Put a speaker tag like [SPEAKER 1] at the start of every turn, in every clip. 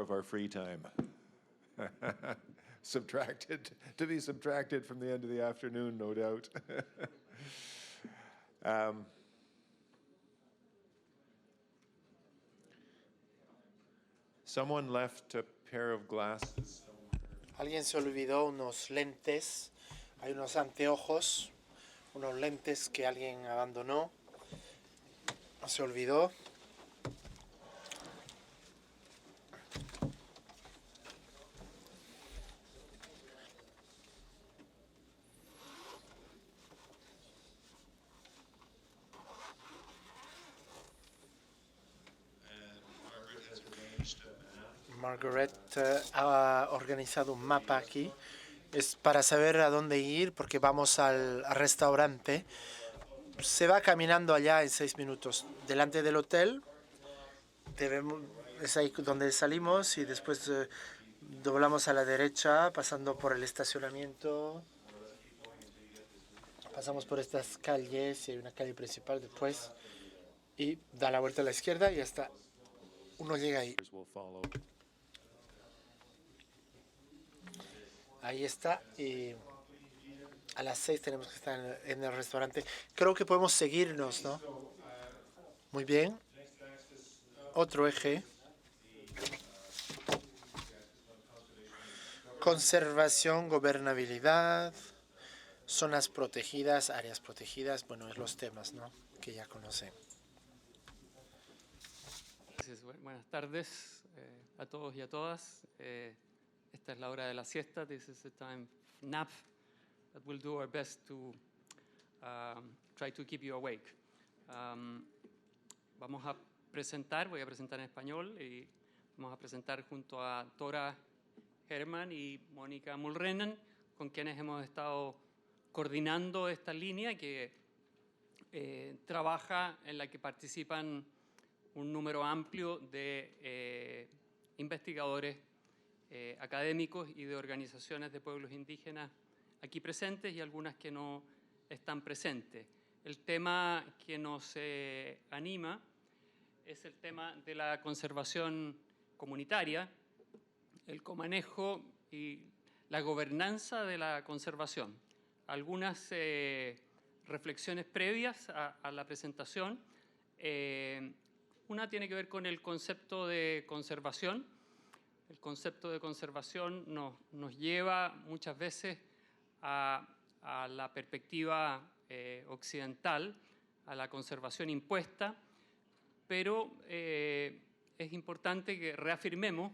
[SPEAKER 1] of our free time. Subtracted, to be subtracted from the end of the afternoon, no doubt. Someone left a pair of glasses.
[SPEAKER 2] Alguien se olvidó unos lentes, hay unos anteojos, unos lentes que alguien abandonó, se olvidó. Margaret ha organizado un mapa aquí. Es para saber a dónde ir porque vamos al restaurante. Se va caminando allá en 6 minutos. Delante del hotel, es ahí donde salimos y después doblamos a la derecha pasando por el estacionamiento. Pasamos por estas calles y hay una calle principal después y da la vuelta a la izquierda y hasta uno llega ahí. Ahí está, y a las 6 tenemos que estar en el restaurante. Creo que podemos seguirnos, ¿no? Muy bien. Otro eje. Conservación, gobernabilidad, zonas protegidas, áreas protegidas. Bueno, es los temas, ¿no?, que ya conocen.
[SPEAKER 3] Gracias. Buenas tardes a todos y a todas. Esta es la hora de la siesta. This is the time nap. But we'll do our best to try to keep you awake. Voy a presentar en español y vamos a presentar junto a Tora Hermann y Mónica Mulrenen, con quienes hemos estado coordinando esta línea que trabaja, en la que participan un número amplio de investigadores académicos y de organizaciones de pueblos indígenas aquí presentes y algunas que no están presentes. El tema que nos anima es el tema de la conservación comunitaria, el comanejo y la gobernanza de la conservación. Algunas reflexiones previas a la presentación. Una tiene que ver con el concepto de conservación. El concepto de conservación nos lleva muchas veces a la perspectiva occidental, a la conservación impuesta, pero es importante que reafirmemos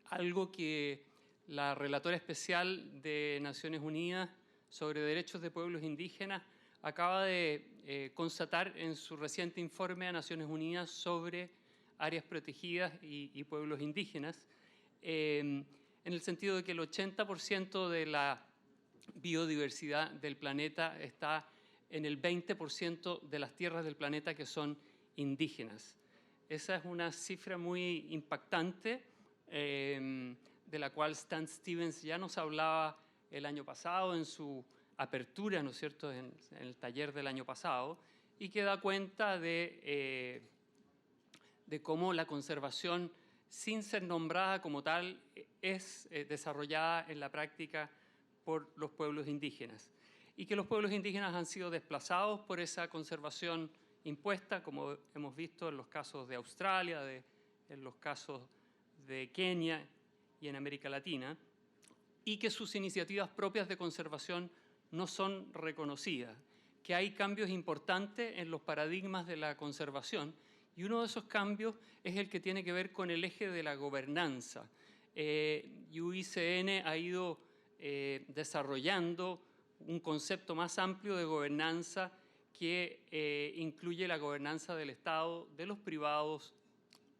[SPEAKER 3] algo que la relatora especial de Naciones Unidas sobre derechos de pueblos indígenas acaba de constatar en su reciente informe a Naciones Unidas sobre áreas protegidas y pueblos indígenas, en el sentido de que el 80% de la biodiversidad del planeta está en el 20% de las tierras del planeta que son indígenas. Esa es una cifra muy impactante, de la cual Stan Stevens ya nos hablaba el año pasado en su apertura, ¿no es cierto?, en el taller del año pasado, y que da cuenta de cómo la conservación, sin ser nombrada como tal, es desarrollada en la práctica por los pueblos indígenas. Y que los pueblos indígenas han sido desplazados por esa conservación impuesta, como hemos visto en los casos de Australia, en los casos de Kenia y en América Latina, y que sus iniciativas propias de conservación no son reconocidas, que hay cambios importantes en los paradigmas de la conservación, y uno de esos cambios es el que tiene que ver con el eje de la gobernanza. UICN ha ido desarrollando un concepto más amplio de gobernanza que incluye la gobernanza del Estado, de los privados,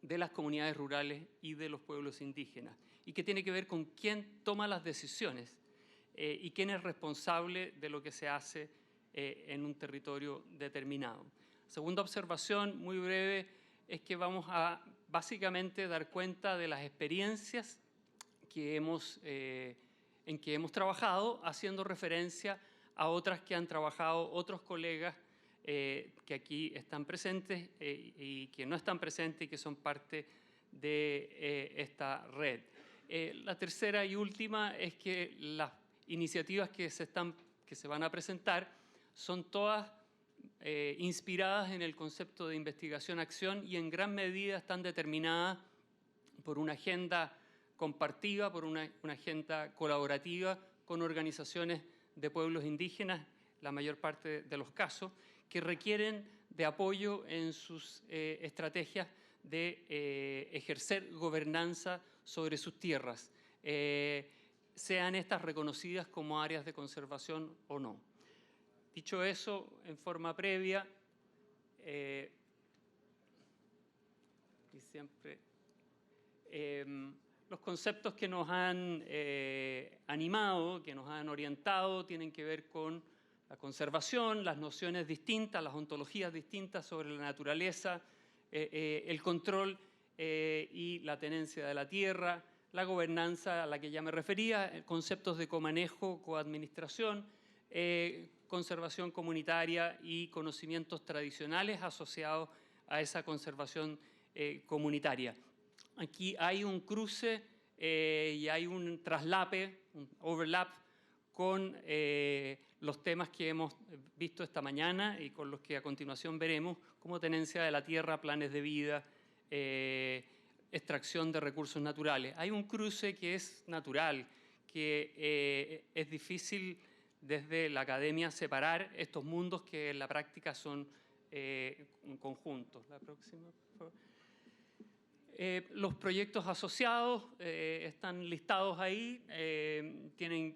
[SPEAKER 3] de las comunidades rurales y de los pueblos indígenas, y que tiene que ver con quién toma las decisiones y quién es responsable de lo que se hace en un territorio determinado. Segunda observación, muy breve, es que vamos a básicamente dar cuenta de las experiencias que en que hemos trabajado, haciendo referencia a otras que han trabajado otros colegas que aquí están presentes y que no están presentes y que son parte de esta red. La tercera y última es que las iniciativas que se van a presentar son todas inspiradas en el concepto de investigación-acción y en gran medida están determinadas por una agenda compartida, por una agenda colaborativa con organizaciones de pueblos indígenas, la mayor parte de los casos, que requieren de apoyo en sus estrategias de ejercer gobernanza sobre sus tierras, sean estas reconocidas como áreas de conservación o no. Dicho eso, en forma previa, y siempre, los conceptos que nos han animado, que nos han orientado, tienen que ver con la conservación, las nociones distintas, las ontologías distintas sobre la naturaleza, el control y la tenencia de la tierra, la gobernanza a la que ya me refería, conceptos de comanejo, coadministración, conservación comunitaria y conocimientos tradicionales asociados a esa conservación comunitaria. Aquí hay un cruce y hay un traslape, un overlap con los temas que hemos visto esta mañana y con los que a continuación veremos, como tenencia de la tierra, planes de vida, extracción de recursos naturales. Hay un cruce que es natural, que es difícil desde la academia separar estos mundos que en la práctica son conjuntos. La próxima, por favor. Los proyectos asociados están listados ahí,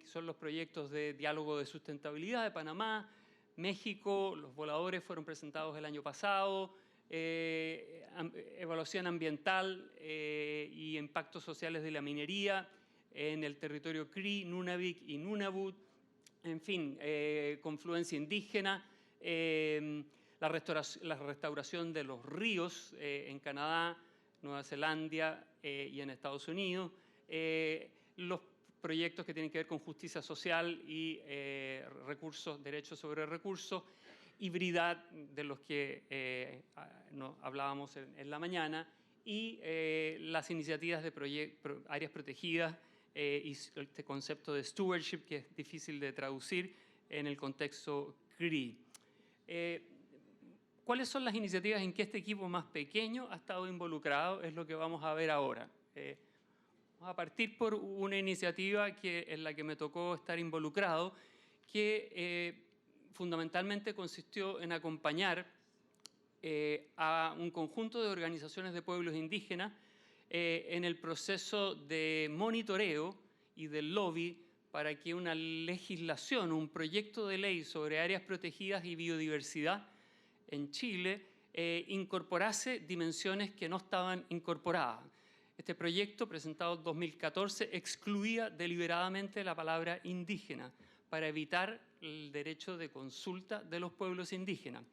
[SPEAKER 3] son los proyectos de diálogo de sustentabilidad de Panamá, México, los voladores fueron presentados el año pasado, evaluación ambiental y impactos sociales de la minería en el territorio Cree, Nunavik y Nunavut, en fin, confluencia indígena, la restauración de los ríos en Canadá, Nueva Zelanda y en Estados Unidos, los proyectos que tienen que ver con justicia social y recursos, derechos sobre recursos, hibridad de los que hablábamos en la mañana, y las iniciativas de áreas protegidas y este concepto de stewardship que es difícil de traducir en el contexto Cree. ¿Cuáles son las iniciativas en que este equipo más pequeño ha estado involucrado? Es lo que vamos a ver ahora. Vamos a partir por una iniciativa en la que me tocó estar involucrado, que fundamentalmente consistió en acompañar a un conjunto de organizaciones de pueblos indígenas en el proceso de monitoreo y del lobby para que una legislación, un proyecto de ley sobre áreas protegidas y biodiversidad en Chile incorporase dimensiones que no estaban incorporadas. Este proyecto, presentado en 2014, excluía deliberadamente la palabra indígena para evitar el derecho de consulta de los pueblos indígenas.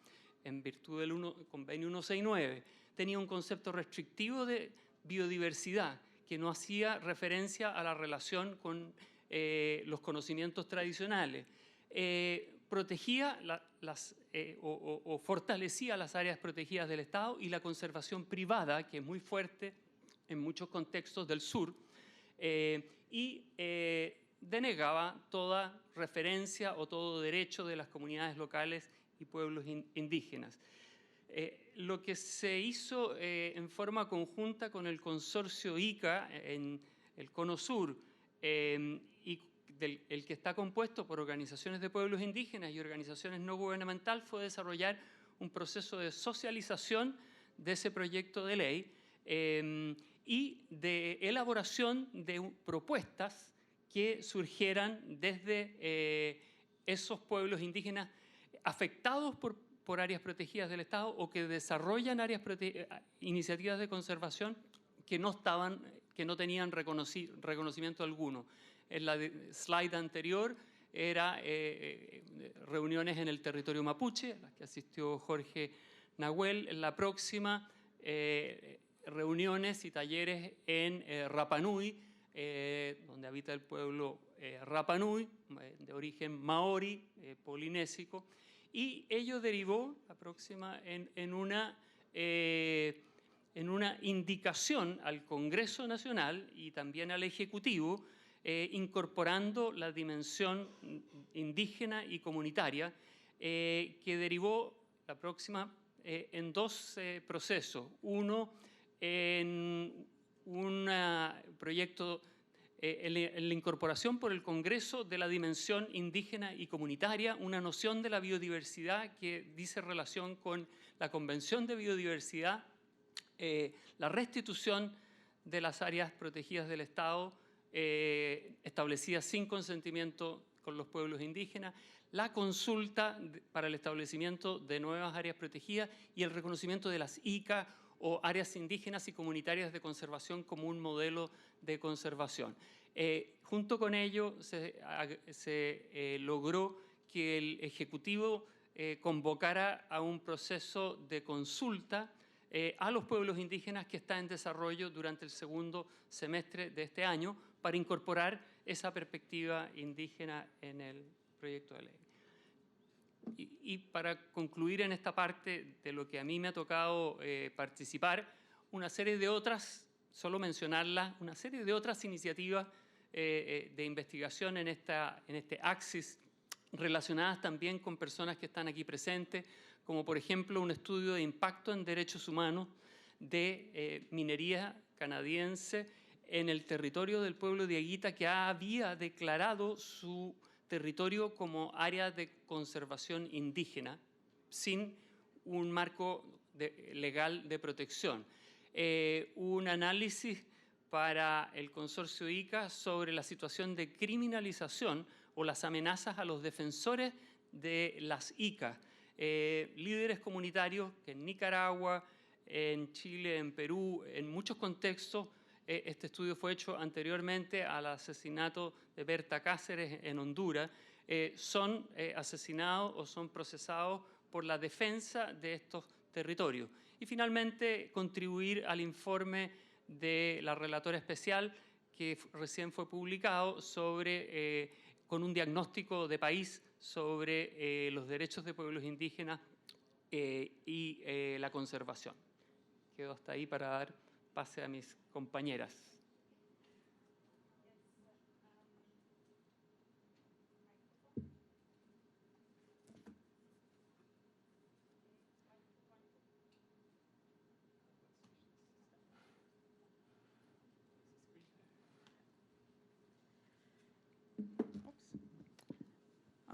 [SPEAKER 3] En virtud del Convenio 169, tenía un concepto restrictivo de biodiversidad que no hacía referencia a la relación con los conocimientos tradicionales. Protegía o fortalecía las áreas protegidas del Estado y la conservación privada, que es muy fuerte en muchos contextos del sur, y denegaba toda referencia o todo derecho de las comunidades locales y pueblos indígenas. Lo que se hizo en forma conjunta con el consorcio ICA en el Cono Sur, y el que está compuesto por organizaciones de pueblos indígenas y organizaciones no gubernamentales, fue desarrollar un proceso de socialización de ese proyecto de ley y de elaboración de propuestas que surgieran desde esos pueblos indígenas afectados por áreas protegidas del Estado o que desarrollan iniciativas de conservación que no tenían reconocimiento alguno. En la slide anterior era reuniones en el territorio mapuche, a las que asistió Jorge Nahuel. En la próxima, reuniones y talleres en Rapa Nui, donde habita el pueblo Rapa Nui, de origen maori, polinésico. Y ello derivó, la próxima, en una en una indicación al Congreso Nacional y también al Ejecutivo, incorporando la dimensión indígena y comunitaria, que derivó la próxima en dos procesos. Uno, en un proyecto, en la incorporación por el Congreso de la dimensión indígena y comunitaria, una noción de la biodiversidad que dice relación con la Convención de Biodiversidad, la restitución de las áreas protegidas del Estado establecidas sin consentimiento con los pueblos indígenas, la consulta para el establecimiento de nuevas áreas protegidas y el reconocimiento de las ICA o áreas indígenas y comunitarias de conservación como un modelo de conservación. Junto con ello se logró que el Ejecutivo convocara a un proceso de consulta a los pueblos indígenas que está en desarrollo durante el segundo semestre de este año para incorporar esa perspectiva indígena en el proyecto de ley. Y para concluir en esta parte de lo que a mí me ha tocado participar, una serie de otras, solo mencionarlas, una serie de otras iniciativas de investigación en este axis relacionadas también con personas que están aquí presentes, como por ejemplo un estudio de impacto en derechos humanos de minería canadiense en el territorio del pueblo de Aguita, que había declarado su territorio como área de conservación indígena sin un marco legal de protección. Un análisis para el consorcio ICA sobre la situación de criminalización o las amenazas a los defensores de las ICA. Líderes comunitarios que en Nicaragua, en Chile, en Perú, en muchos contextos, este estudio fue hecho anteriormente al asesinato de Berta Cáceres en Honduras, son asesinados o son procesados por la defensa de estos territorios. Y finalmente, contribuir al informe de la relatora especial que recién fue publicado sobre, con un diagnóstico de país sobre los derechos de pueblos indígenas y la conservación. Quedo hasta ahí para dar pase a mis compañeras.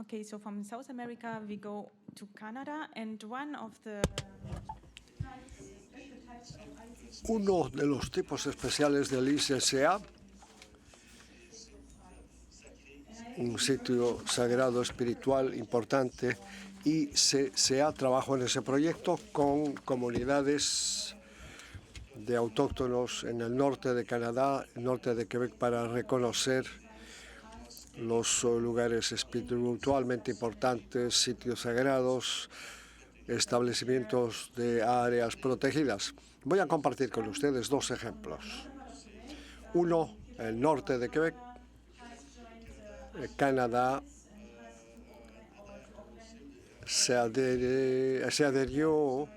[SPEAKER 4] Okay, so from South America we go to Canada, and one of the
[SPEAKER 5] Uno de los tipos especiales del ICSA, un sitio sagrado espiritual importante, ICSA trabajó en ese proyecto con comunidades de autóctonos en el norte de Canadá, el norte de Quebec, para reconocer los lugares espiritualmente importantes, sitios sagrados, establecimientos de áreas protegidas. Voy a compartir con ustedes dos ejemplos. Uno, el norte de Quebec, Canadá se adhirió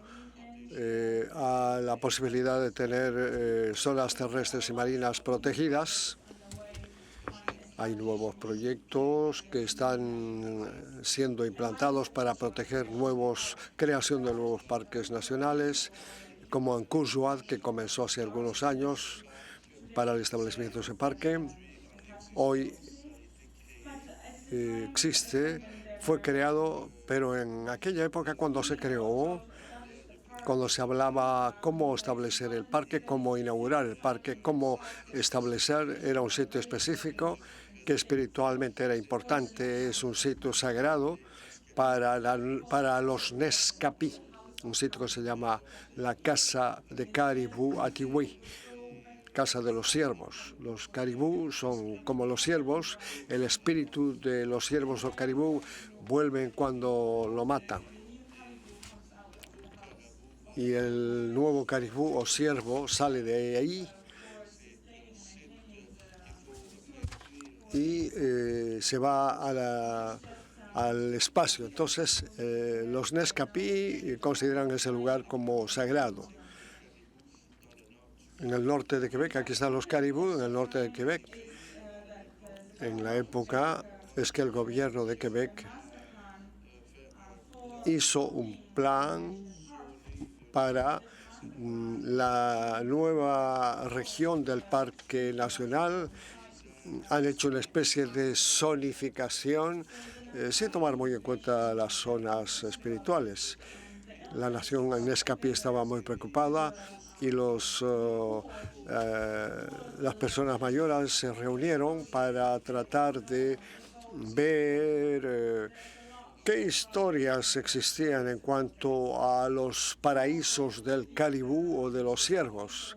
[SPEAKER 5] a la posibilidad de tener zonas terrestres y marinas protegidas. Hay nuevos proyectos que están siendo implantados para proteger creación de nuevos parques nacionales, como en Courchevel, que comenzó hace algunos años para el establecimiento de ese parque. Hoy existe, fue creado, pero en aquella época cuando se creó, cuando se hablaba cómo establecer el parque, cómo inaugurar el parque, cómo establecer, era un sitio específico que espiritualmente era importante, es un sitio sagrado para los Nescapi, un sitio que se llama la Casa de Caribú Atiwí, Casa de los Ciervos. Los caribú son como los ciervos, el espíritu de los ciervos o caribú vuelven cuando lo matan. Y el nuevo caribú o ciervo sale de ahí y se va al espacio. Entonces, los Nescapi consideran ese lugar como sagrado. en el norte de Quebec. Aquí están los caribú, en el norte de Quebec. En la época es que el gobierno de Quebec hizo un plan para la nueva región del Parque Nacional. Han hecho una especie de zonificación sin tomar muy en cuenta las zonas espirituales. La nación Nescapi estaba muy preocupada y las personas mayores se reunieron para tratar de ver qué historias existían en cuanto a los paraísos del caribú o de los ciervos.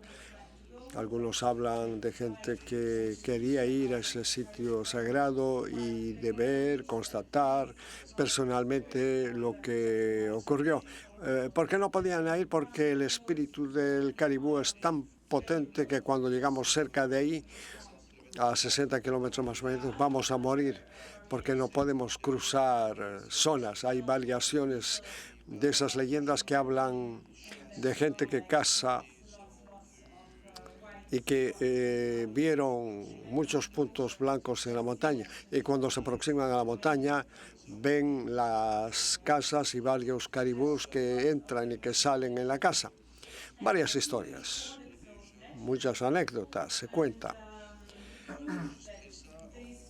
[SPEAKER 5] Algunos hablan de gente que quería ir a ese sitio sagrado y de ver, constatar personalmente lo que ocurrió. ¿Por qué no podían ir? Porque el espíritu del caribú es tan potente que cuando llegamos cerca de ahí, a 60 kilómetros más o menos, vamos a morir, porque no podemos cruzar zonas. Hay variaciones de esas leyendas que hablan de gente que caza y que vieron muchos puntos blancos en la montaña, y cuando se aproximan a la montaña ven las casas y varios caribús que entran y que salen en la casa. Varias historias, muchas anécdotas se cuentan,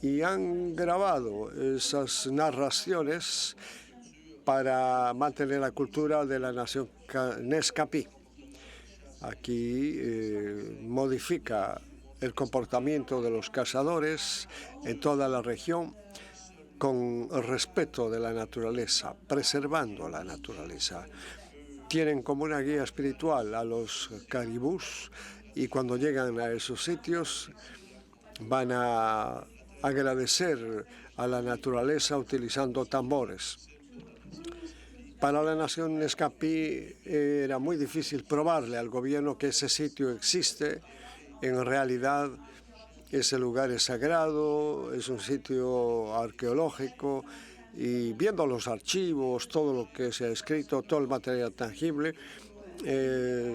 [SPEAKER 5] y han grabado esas narraciones para mantener la cultura de la nación Nescapi. Aquí modifica el comportamiento de los cazadores en toda la región con respeto de la naturaleza, preservando la naturaleza. Tienen como una guía espiritual a los caribús, y cuando llegan a esos sitios van a agradecer a la naturaleza utilizando tambores. Para la nación Nescapi era muy difícil probarle al gobierno que ese sitio existe. En realidad, ese lugar es sagrado, es un sitio arqueológico, y viendo los archivos, todo lo que se ha escrito, todo el material tangible,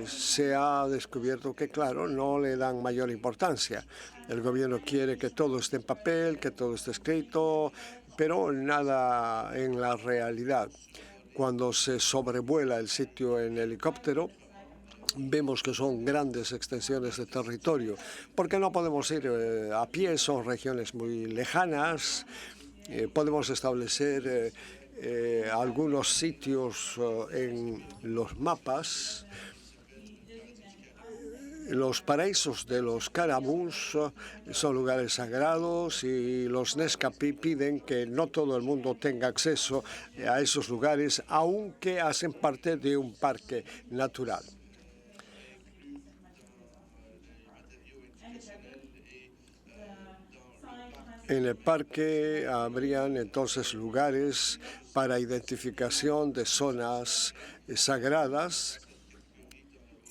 [SPEAKER 5] se ha descubierto que, claro, no le dan mayor importancia. El gobierno quiere que todo esté en papel, que todo esté escrito, pero nada en la realidad. Cuando se sobrevuela el sitio en helicóptero, vemos que son grandes extensiones de territorio, porque no podemos ir a pie, son regiones muy lejanas. Podemos establecer algunos sitios en los mapas. Los paraísos de los caribús son lugares sagrados, y los Nescapi piden que no todo el mundo tenga acceso a esos lugares, aunque hacen parte de un parque natural. En el parque habrían entonces lugares para identificación de zonas sagradas.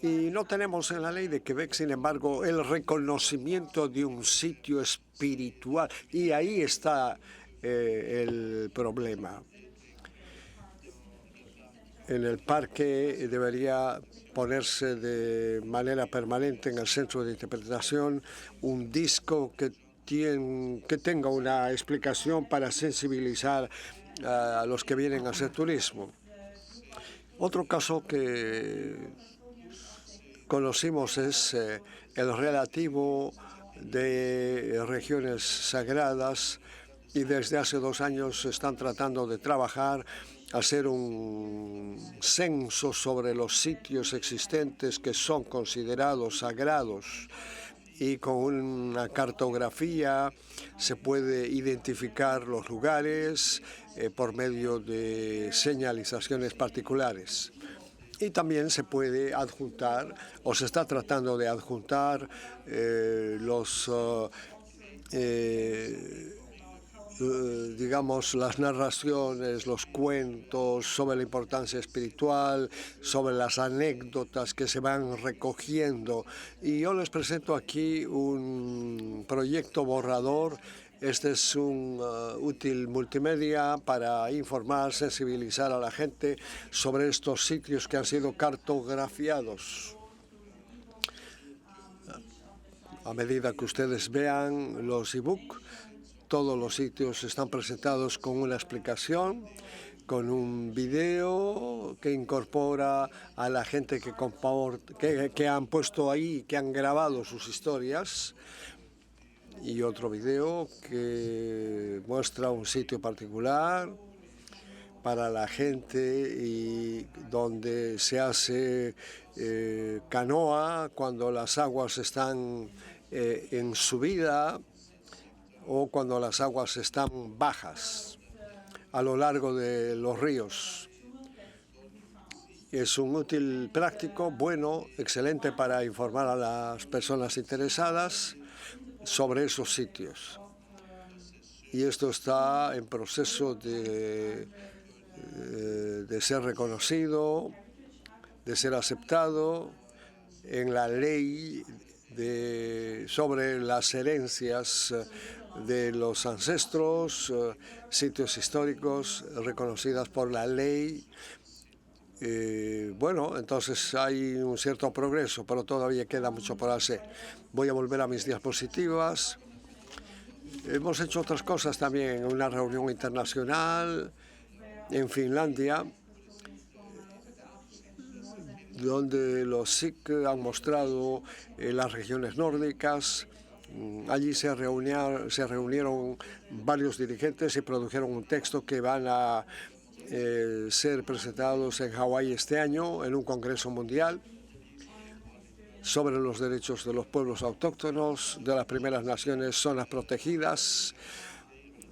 [SPEAKER 5] Y no tenemos en la ley de Quebec, sin embargo, el reconocimiento de un sitio espiritual. Y ahí está el problema. En el parque debería ponerse de manera permanente en el centro de interpretación un disco que tenga una explicación para sensibilizar a los que vienen a hacer turismo. Otro caso que conocimos es el relativo de regiones sagradas, y desde hace 2 años están tratando de trabajar, hacer un censo sobre los sitios existentes que son considerados sagrados, y con una cartografía se puede identificar los lugares por medio de señalizaciones particulares. Y también se puede adjuntar, o se está tratando de adjuntar, digamos, las narraciones, los cuentos sobre la importancia espiritual, sobre las anécdotas que se van recogiendo. Y yo les presento aquí un proyecto borrador. Este es un útil multimedia para informar, sensibilizar a la gente sobre estos sitios que han sido cartografiados. A medida que ustedes vean los ebook, todos los sitios están presentados con una explicación, con un video que incorpora a la gente que han puesto ahí, que han grabado sus historias, y otro video que muestra un sitio particular para la gente y donde se hace canoa cuando las aguas están en subida o cuando las aguas están bajas a lo largo de los ríos. Es un útil práctico, bueno, excelente para informar a las personas interesadas sobre esos sitios. Y esto está en proceso de ser reconocido, de ser aceptado en la ley sobre las herencias de los ancestros, sitios históricos reconocidas por la ley. Bueno, entonces hay un cierto progreso, pero todavía queda mucho por hacer. Voy a volver a mis diapositivas. Hemos hecho otras cosas también en una reunión internacional en Finlandia, donde los SIC han mostrado las regiones nórdicas. Allí se reunieron varios dirigentes y produjeron un texto que van a ser presentados en Hawái este año en un congreso mundial sobre los derechos de los pueblos autóctonos, de las primeras naciones, zonas protegidas,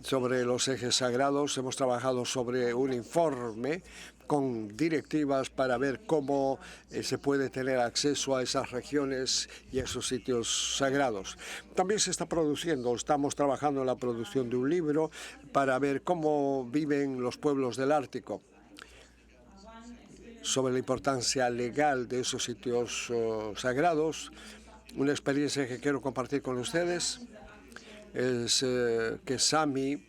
[SPEAKER 5] sobre los ejes sagrados. Hemos trabajado sobre un informe con directivas para ver cómo se puede tener acceso a esas regiones y a esos sitios sagrados. También se está produciendo, estamos trabajando en la producción de un libro para ver cómo viven los pueblos del Ártico, sobre la importancia legal de esos sitios sagrados. Una experiencia que quiero compartir con ustedes es que Sami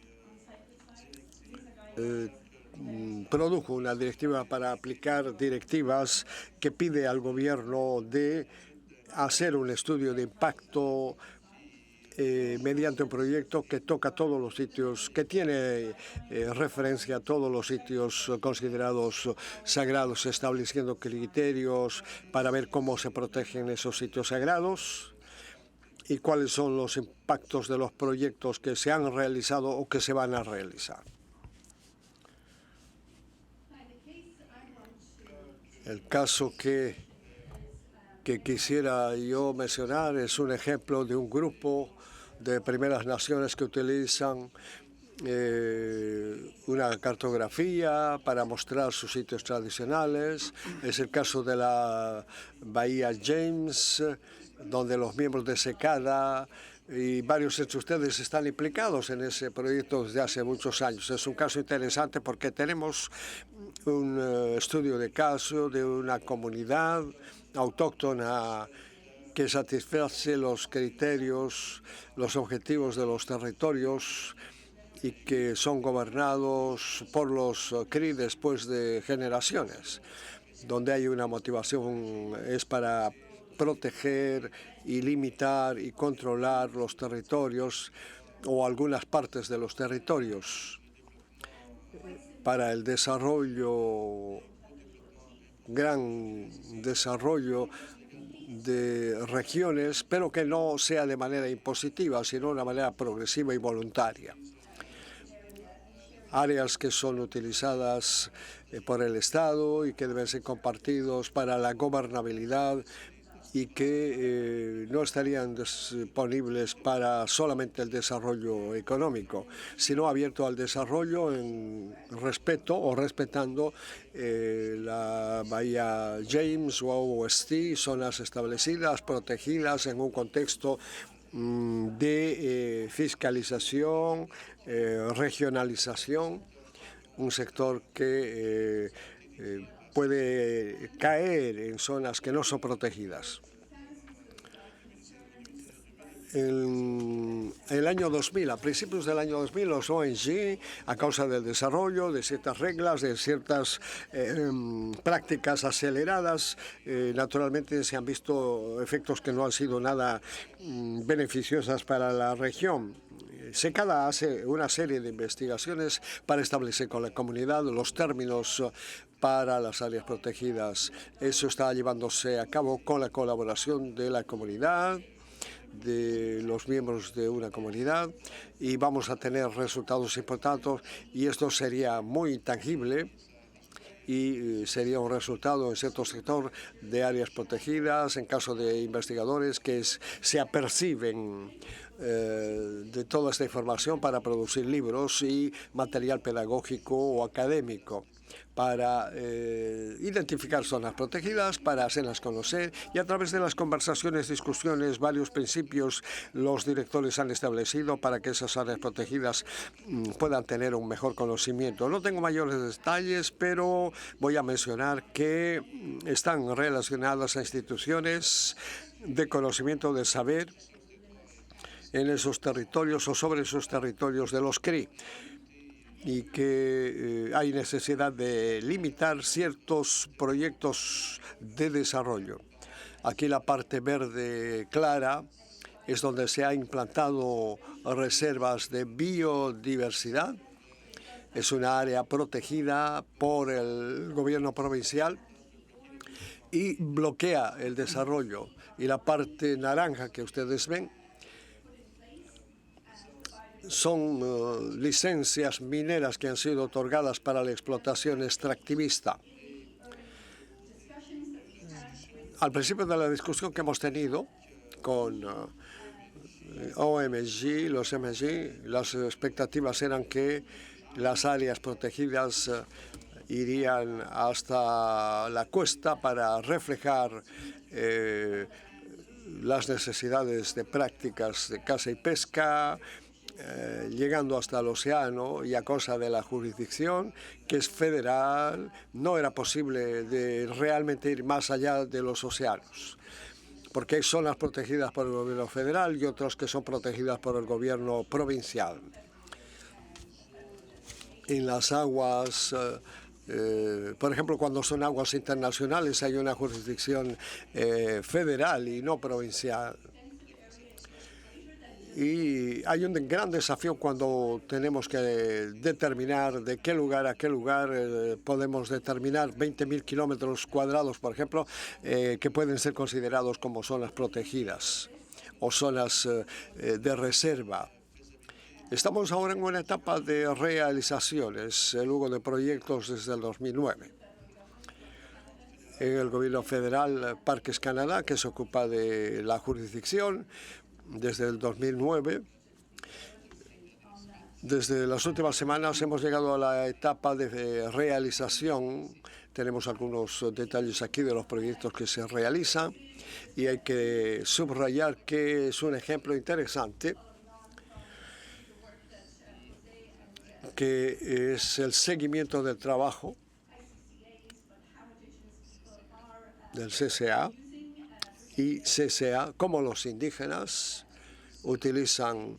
[SPEAKER 5] produjo una directiva para aplicar directivas que pide al gobierno de hacer un estudio de impacto mediante un proyecto que toca todos los sitios, que tiene referencia a todos los sitios considerados sagrados, estableciendo criterios para ver cómo se protegen esos sitios sagrados y cuáles son los impactos de los proyectos que se han realizado o que se van a realizar. El caso que quisiera yo mencionar es un ejemplo de un grupo de primeras naciones que utilizan una cartografía para mostrar sus sitios tradicionales. Es el caso de la Bahía James, donde los miembros de SECADA y varios de ustedes están implicados en ese proyecto desde hace muchos años. Es un caso interesante porque tenemos un estudio de caso de una comunidad autóctona que satisface los criterios, los objetivos de los territorios y que son gobernados por los CRI después de generaciones, donde hay una motivación, es para proteger y limitar y controlar los territorios o algunas partes de los territorios para el desarrollo, gran desarrollo de regiones, pero que no sea de manera impositiva, sino de una manera progresiva y voluntaria. Áreas que son utilizadas por el Estado y que deben ser compartidos para la gobernabilidad y que no estarían disponibles para solamente el desarrollo económico, sino abierto al desarrollo en respeto o respetando la Bahía James o OST, zonas establecidas, protegidas en un contexto de fiscalización, regionalización, un sector que puede caer en zonas que no son protegidas. En el año 2000, a principios del año 2000, los ONG, a causa del desarrollo de ciertas reglas, de ciertas prácticas aceleradas, naturalmente se han visto efectos que no han sido nada beneficiosas para la región. SECADA hace una serie de investigaciones para establecer con la comunidad los términos para las áreas protegidas. Eso está llevándose a cabo con la colaboración de la comunidad, de los miembros de una comunidad, y vamos a tener resultados importantes, y esto sería muy tangible y sería un resultado en cierto sector de áreas protegidas en caso de investigadores que se aperciben de toda esta información para producir libros y material pedagógico o académico, para identificar zonas protegidas, para hacerlas conocer, y a través de las conversaciones, discusiones, varios principios los directores han establecido para que esas áreas protegidas puedan tener un mejor conocimiento. No tengo mayores detalles, pero voy a mencionar que están relacionadas a instituciones de conocimiento, de saber, en esos territorios o sobre esos territorios de los CRI, y que hay necesidad de limitar ciertos proyectos de desarrollo. Aquí la parte verde clara es donde se ha implantado reservas de biodiversidad. Es una área protegida por el gobierno provincial y bloquea el desarrollo. Y la parte naranja que ustedes ven son licencias mineras que han sido otorgadas para la explotación extractivista. Al principio de la discusión que hemos tenido con OMG, los MG, las expectativas eran que las áreas protegidas irían hasta la costa para reflejar las necesidades de prácticas de caza y pesca, llegando hasta el océano, y a causa de la jurisdicción, que es federal, no era posible de realmente ir más allá de los océanos, porque hay zonas protegidas por el gobierno federal y otras que son protegidas por el gobierno provincial. En las aguas, por ejemplo, cuando son aguas internacionales, hay una jurisdicción federal y no provincial. Y hay un gran desafío cuando tenemos que determinar de qué lugar a qué lugar podemos determinar 20.000 kilómetros cuadrados, por ejemplo, que pueden ser considerados como zonas protegidas o zonas de reserva. Estamos ahora en una etapa de realizaciones, luego de proyectos desde el 2009. En el gobierno federal, Parques Canadá, que se ocupa de la jurisdicción, desde el 2009. Desde las últimas semanas hemos llegado a la etapa de realización. Tenemos algunos detalles aquí de los proyectos que se realizan y hay que subrayar que es un ejemplo interesante, que es el seguimiento del trabajo del CCA y CCA, cómo los indígenas utilizan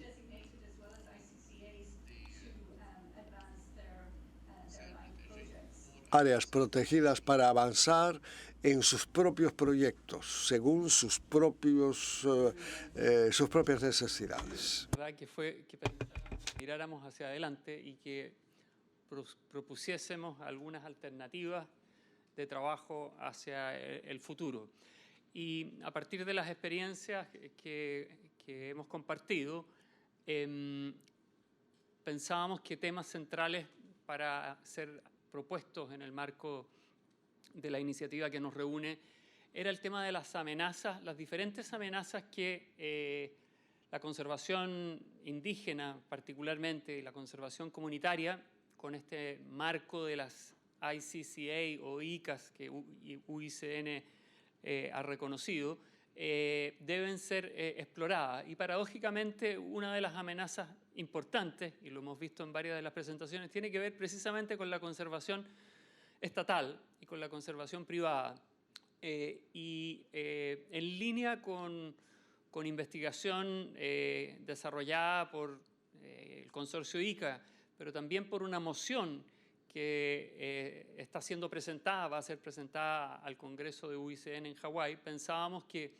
[SPEAKER 5] áreas protegidas para avanzar en sus propios proyectos, según sus propias necesidades.
[SPEAKER 3] La verdad que fue que miráramos hacia adelante y que propusiésemos algunas alternativas de trabajo hacia el futuro. Y a partir de las experiencias que hemos compartido, pensábamos que temas centrales para ser propuestos en el marco de la iniciativa que nos reúne era el tema de las amenazas, las diferentes amenazas que la conservación indígena particularmente y la conservación comunitaria, con este marco de las ICCA o ICAS que UICN ha reconocido, deben ser exploradas. Y paradójicamente una de las amenazas importantes, y lo hemos visto en varias de las presentaciones, tiene que ver precisamente con la conservación estatal y con la conservación privada. En línea con con investigación desarrollada por el consorcio ICA, pero también por una moción que está siendo presentada, va a ser presentada al Congreso de UICN en Hawái, pensábamos que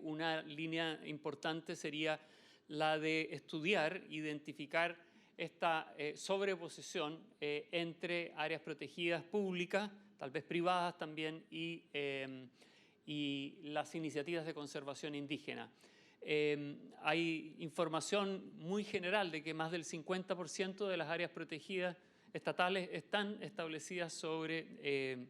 [SPEAKER 3] una línea importante sería la de estudiar, identificar esta sobreposición entre áreas protegidas públicas, tal vez privadas también, y las iniciativas de conservación indígena. Hay información muy general de que más del 50% de las áreas protegidas estatales están establecidas sobre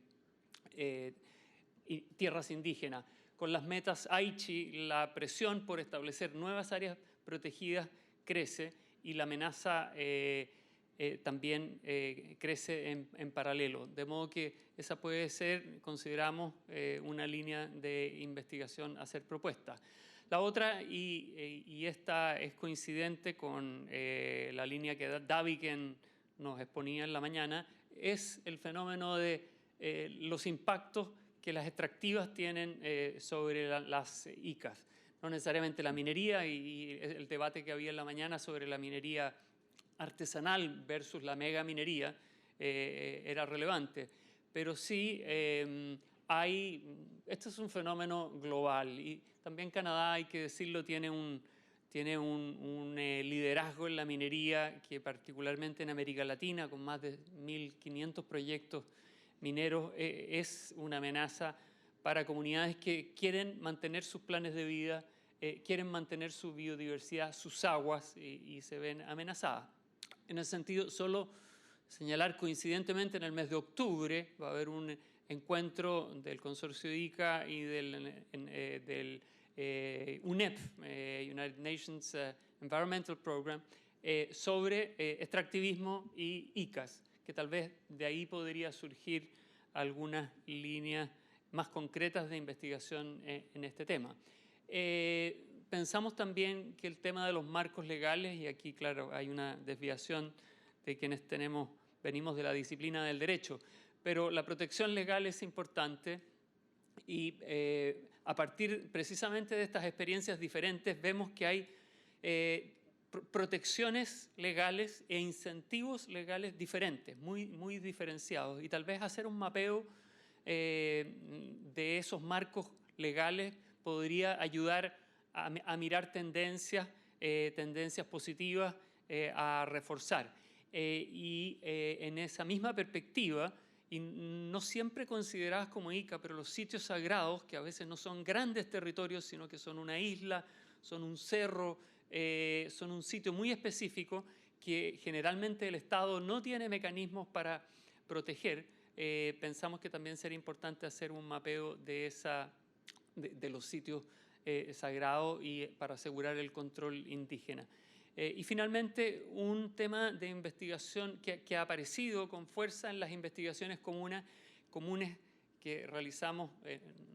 [SPEAKER 3] tierras indígenas. Con las metas Aichi, la presión por establecer nuevas áreas protegidas crece y la amenaza también crece en paralelo. De modo que esa puede ser, consideramos, una línea de investigación a ser propuesta. La otra, y esta es coincidente con la línea que Daviken nos exponía en la mañana, es el fenómeno de los impactos que las extractivas tienen sobre las ICAs. No necesariamente la minería y el debate que había en la mañana sobre la minería artesanal versus la megaminería era relevante. Pero sí este es un fenómeno global y también Canadá, hay que decirlo, tiene un liderazgo en la minería que particularmente en América Latina, con más de 1.500 proyectos mineros, es una amenaza para comunidades que quieren mantener sus planes de vida, quieren mantener su biodiversidad, sus aguas y se ven amenazadas. En ese sentido, solo señalar coincidentemente en el mes de octubre va a haber un encuentro del consorcio ICA y del UNEP, United Nations Environmental Program, sobre extractivismo y ICAs, que tal vez de ahí podría surgir algunas líneas más concretas de investigación en este tema. Pensamos también que el tema de los marcos legales, y aquí, claro, hay una desviación de quienes venimos de la disciplina del derecho, pero la protección legal es importante y a partir precisamente de estas experiencias diferentes vemos que hay protecciones legales e incentivos legales diferentes, muy diferenciados, y tal vez hacer un mapeo de esos marcos legales podría ayudar a mirar tendencias positivas a reforzar. Y en esa misma perspectiva, y no siempre consideradas como ICA, pero los sitios sagrados, que a veces no son grandes territorios, sino que son una isla, son un cerro, son un sitio muy específico que generalmente el Estado no tiene mecanismos para proteger. Pensamos que también sería importante hacer un mapeo de los sitios sagrados y para asegurar el control indígena. Y finalmente, un tema de investigación que ha aparecido con fuerza en las investigaciones comunes que realizamos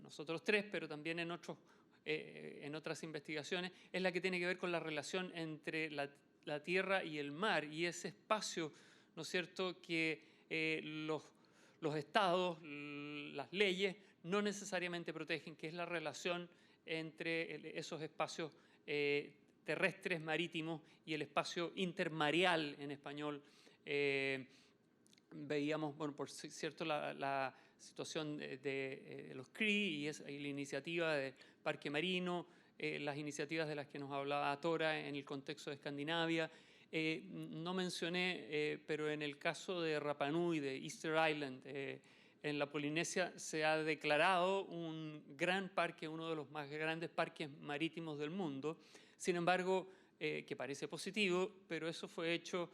[SPEAKER 3] nosotros tres, pero también en otras investigaciones, es la que tiene que ver con la relación entre la tierra y el mar y ese espacio, ¿no es cierto?, que los estados, las leyes, no necesariamente protegen, que es la relación entre esos espacios terrestres, marítimos y el espacio intermareal en español. Veíamos, bueno, por cierto, la situación de los CRI y la iniciativa del Parque Marino, las iniciativas de las que nos hablaba Tora en el contexto de Escandinavia. No mencioné, pero en el caso de Rapa Nui, de Easter Island, en la Polinesia se ha declarado un gran parque, uno de los más grandes parques marítimos del mundo. Sin embargo, que parece positivo, pero eso fue hecho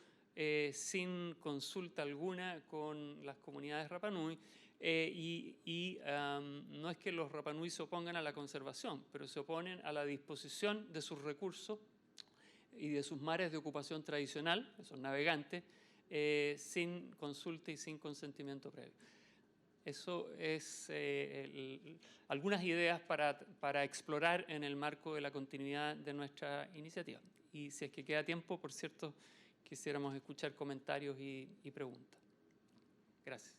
[SPEAKER 3] sin consulta alguna con las comunidades Rapa Nui. No es que los Rapa Nui se opongan a la conservación, pero se oponen a la disposición de sus recursos y de sus mares de ocupación tradicional, esos navegantes, sin consulta y sin consentimiento previo. Eso es algunas ideas para explorar en el marco de la continuidad de nuestra iniciativa. Y si es que queda tiempo, por cierto, quisiéramos escuchar comentarios y preguntas. Gracias.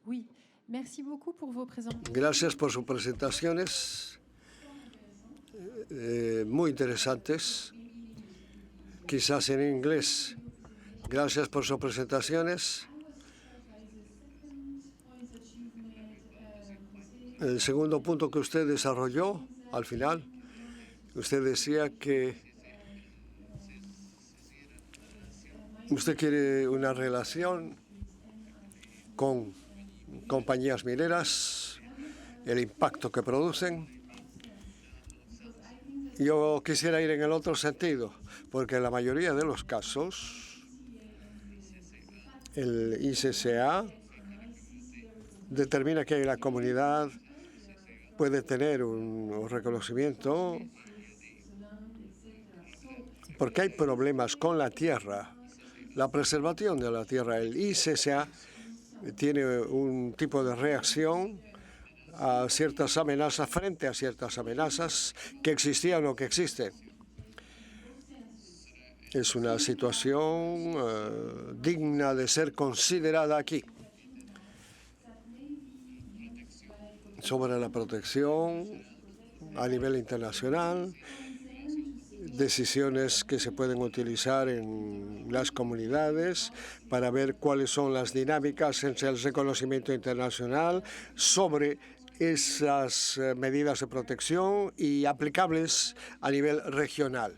[SPEAKER 6] Oui, merci beaucoup pour vos présentations.
[SPEAKER 5] Gracias por sus presentaciones, muy interesantes, quizás en inglés. Gracias por sus presentaciones. El segundo punto que usted desarrolló al final, usted decía que usted quiere una relación con compañías mineras, el impacto que producen. Yo quisiera ir en el otro sentido, porque en la mayoría de los casos el ICCA determina que la comunidad puede tener un reconocimiento porque hay problemas con la tierra, la preservación de la tierra. El ICCA tiene un tipo de reacción a ciertas amenazas, frente a ciertas amenazas que existían o que existen. Es una situación digna de ser considerada aquí. Sobre la protección a nivel internacional, decisiones que se pueden utilizar en las comunidades para ver cuáles son las dinámicas entre el reconocimiento internacional sobre esas medidas de protección y aplicables a nivel regional.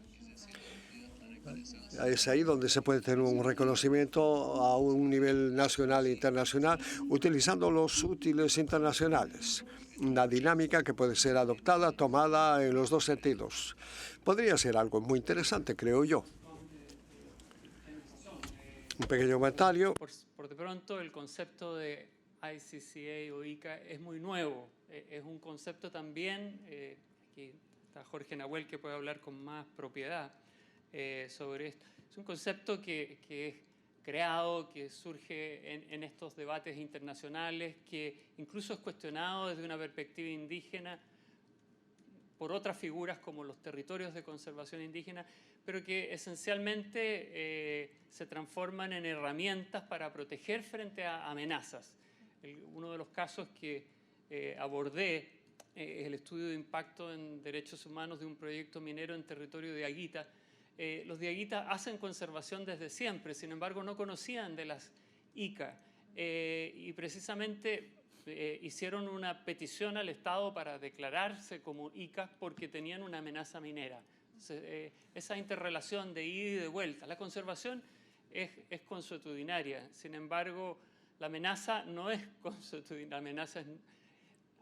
[SPEAKER 5] Es ahí donde se puede tener un reconocimiento a un nivel nacional e internacional utilizando los útiles internacionales. Una dinámica que puede ser adoptada, tomada en los dos sentidos. Podría ser algo muy interesante, creo yo. Un pequeño comentario.
[SPEAKER 3] Por de pronto, el concepto de ICCA o ICA es muy nuevo. Es un concepto también, aquí está Jorge Nahuel que puede hablar con más propiedad sobre esto. Es un concepto que es creado, que surge en estos debates internacionales, que incluso es cuestionado desde una perspectiva indígena por otras figuras como los territorios de conservación indígena, pero que esencialmente se transforman en herramientas para proteger frente a amenazas. Uno de los casos que abordé es el estudio de impacto en derechos humanos de un proyecto minero en territorio de Aguita. Los de Aguita hacen conservación desde siempre, sin embargo no conocían de las ICA y precisamente hicieron una petición al Estado para declararse como ICA porque tenían una amenaza minera. Entonces, esa interrelación de ida y de vuelta. La conservación es consuetudinaria, sin embargo la amenaza no es consuetudinaria,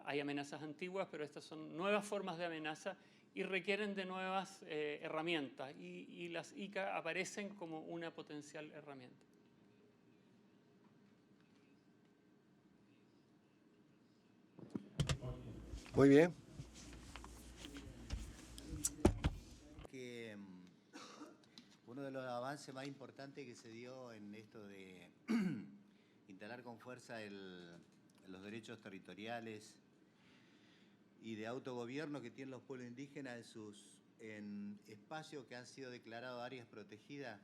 [SPEAKER 3] hay amenazas antiguas, pero estas son nuevas formas de amenaza y requieren de nuevas herramientas y las ICA aparecen como una potencial herramienta.
[SPEAKER 5] Muy bien.
[SPEAKER 7] Que uno de los avances más importantes que se dio en esto de instalar con fuerza los derechos territoriales y de autogobierno que tienen los pueblos indígenas en espacios que han sido declarados áreas protegidas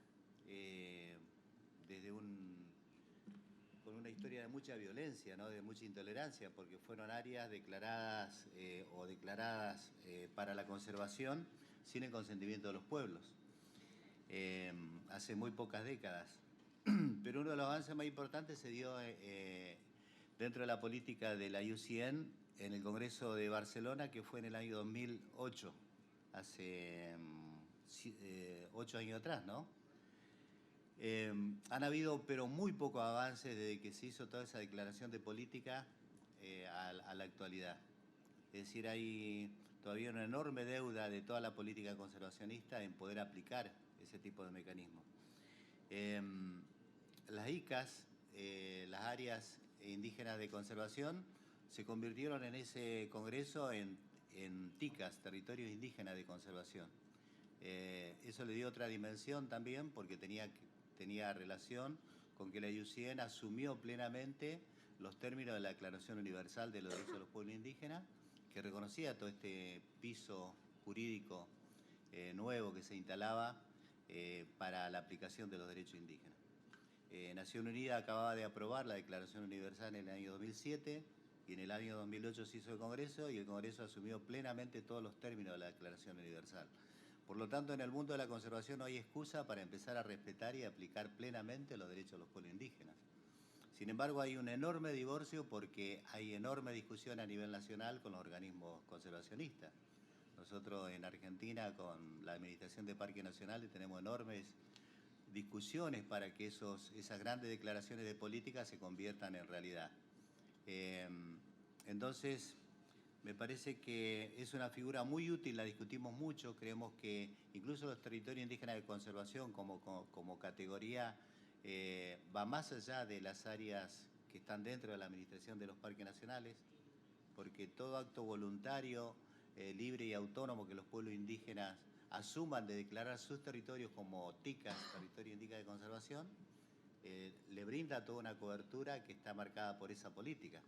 [SPEAKER 7] con una historia de mucha violencia, ¿no? De mucha intolerancia, porque fueron áreas declaradas para la conservación sin el consentimiento de los pueblos, hace muy pocas décadas. Pero uno de los avances más importantes se dio dentro de la política de la IUCN en el Congreso de Barcelona, que fue en el año 2008, hace 8 años atrás, ¿no? Han habido, pero muy pocos avances desde que se hizo toda esa declaración de política a la actualidad. Es decir, hay todavía una enorme deuda de toda la política conservacionista en poder aplicar ese tipo de mecanismos. Las ICAs, las áreas indígenas de conservación, se convirtieron en ese congreso en TICAs, territorios indígenas de conservación. Eso le dio otra dimensión también porque tenía relación con que la IUCN asumió plenamente los términos de la Declaración Universal de los Derechos de los Pueblos Indígenas, que reconocía todo este piso jurídico nuevo que se instalaba para la aplicación de los derechos indígenas. Nación Unida acababa de aprobar la Declaración Universal en el año 2007 y en el año 2008 se hizo el Congreso y el Congreso asumió plenamente todos los términos de la Declaración Universal. Por lo tanto, en el mundo de la conservación no hay excusa para empezar a respetar y aplicar plenamente los derechos de los pueblos indígenas. Sin embargo, hay un enorme divorcio porque hay enorme discusión a nivel nacional con los organismos conservacionistas. Nosotros en Argentina, con la Administración de Parques Nacionales, tenemos enormes discusiones para que esas grandes declaraciones de política se conviertan en realidad. Entonces, me parece que es una figura muy útil, la discutimos mucho, creemos que incluso los territorios indígenas de conservación como categoría va más allá de las áreas que están dentro de la administración de los parques nacionales, porque todo acto voluntario, libre y autónomo que los pueblos indígenas asuman de declarar sus territorios como TICAS, territorio indígena de conservación, le brinda toda una cobertura que está marcada por esa política.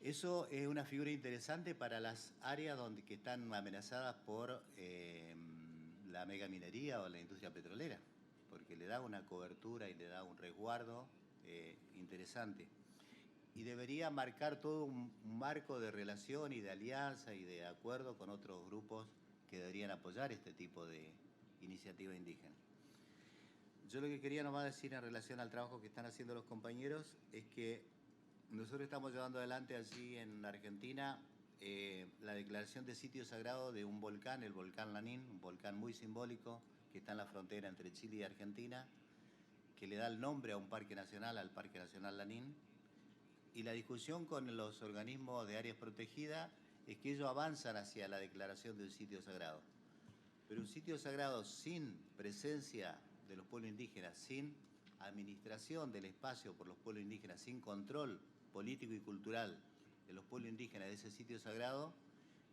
[SPEAKER 7] Eso es una figura interesante para las áreas que están amenazadas por la megaminería o la industria petrolera, porque le da una cobertura y le da un resguardo interesante. Y debería marcar todo un marco de relación y de alianza y de acuerdo con otros grupos que deberían apoyar este tipo de iniciativa indígena. Yo lo que quería nomás decir en relación al trabajo que están haciendo los compañeros es que nosotros estamos llevando adelante allí en Argentina la declaración de sitio sagrado de un volcán, el volcán Lanín, un volcán muy simbólico que está en la frontera entre Chile y Argentina, que le da el nombre a un parque nacional, al Parque Nacional Lanín. Y la discusión con los organismos de áreas protegidas es que ellos avanzan hacia la declaración de un sitio sagrado. Pero un sitio sagrado sin presencia de los pueblos indígenas, sin administración del espacio por los pueblos indígenas, sin control político y cultural de los pueblos indígenas de ese sitio sagrado,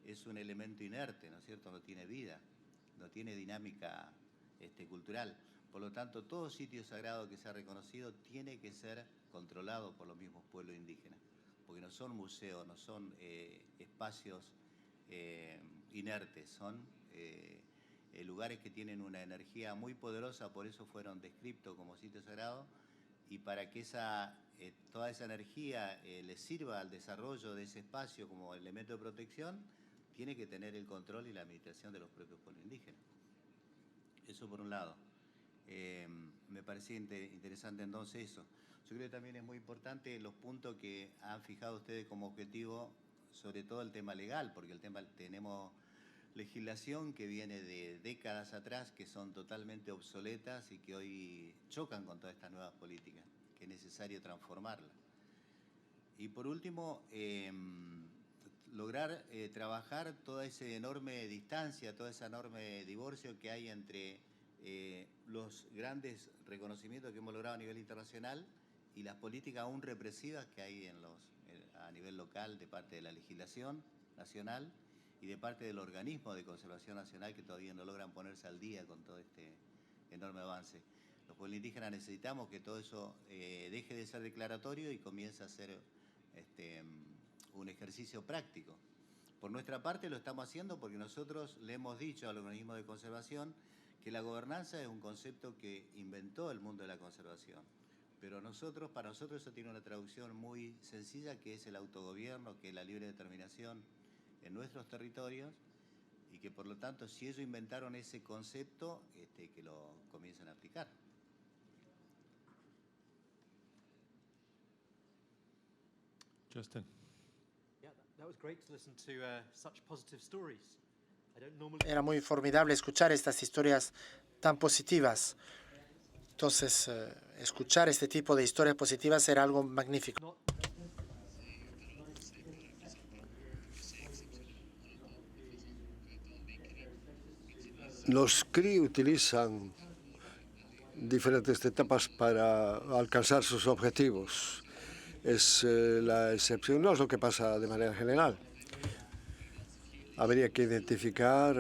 [SPEAKER 7] es un elemento inerte, ¿no es cierto? No tiene vida, no tiene dinámica cultural. Por lo tanto, todo sitio sagrado que sea reconocido tiene que ser controlado por los mismos pueblos indígenas, porque no son museos, no son espacios inertes, son lugares que tienen una energía muy poderosa, por eso fueron descritos como sitios sagrados, y para que toda esa energía le sirva al desarrollo de ese espacio como elemento de protección, tiene que tener el control y la administración de los propios pueblos indígenas. Eso por un lado. Me parecía interesante entonces eso. Yo creo que también es muy importante los puntos que han fijado ustedes como objetivo, sobre todo el tema legal, porque tenemos legislación que viene de décadas atrás, que son totalmente obsoletas y que hoy chocan con todas estas nuevas políticas, que es necesario transformarlas. Y por último, lograr trabajar toda esa enorme distancia, todo ese enorme divorcio que hay entre los grandes reconocimientos que hemos logrado a nivel internacional y las políticas aún represivas que hay a nivel local de parte de la legislación nacional y de parte del organismo de conservación nacional que todavía no logran ponerse al día con todo este enorme avance. Los pueblos indígenas necesitamos que todo eso deje de ser declaratorio y comience a ser un ejercicio práctico. Por nuestra parte lo estamos haciendo porque nosotros le hemos dicho al organismo de conservación que la gobernanza es un concepto que inventó el mundo de la conservación. Pero para nosotros eso tiene una traducción muy sencilla, que es el autogobierno, que es la libre determinación en nuestros territorios, y que por lo tanto, si ellos inventaron ese concepto, que lo comiencen a aplicar.
[SPEAKER 8] Justin.
[SPEAKER 9] Yeah, that was great to listen to such positive stories.
[SPEAKER 2] Era muy formidable escuchar estas historias tan positivas. Entonces, escuchar este tipo de historias positivas era algo magnífico.
[SPEAKER 5] Los CRI utilizan diferentes etapas para alcanzar sus objetivos. Es la excepción, no es lo que pasa de manera general. Habría que identificar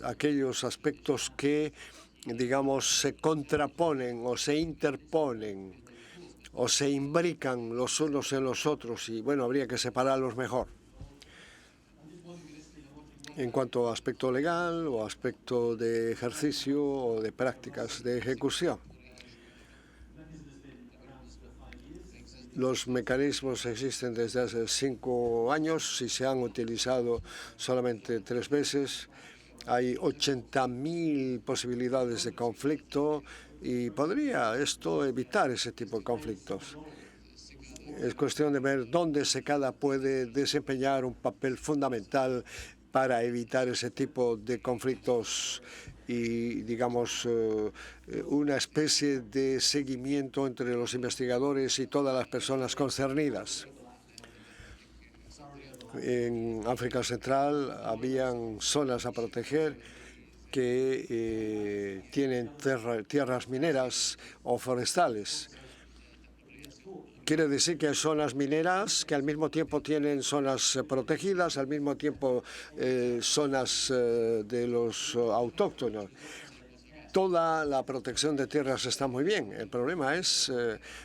[SPEAKER 5] aquellos aspectos que, digamos, se contraponen o se interponen o se imbrican los unos en los otros y, bueno, habría que separarlos mejor. En cuanto a aspecto legal o aspecto de ejercicio o de prácticas de ejecución. Los mecanismos existen desde hace 5 años y se han utilizado solamente 3 veces. Hay 80.000 posibilidades de conflicto y podría esto evitar ese tipo de conflictos. Es cuestión de ver dónde SECADA puede desempeñar un papel fundamental para evitar ese tipo de conflictos y, digamos, una especie de seguimiento entre los investigadores y todas las personas concernidas. En África Central habían zonas a proteger que tienen tierras mineras o forestales. Quiere decir que hay zonas mineras que al mismo tiempo tienen zonas protegidas, al mismo tiempo zonas de los autóctonos. Toda la protección de tierras está muy bien. El problema es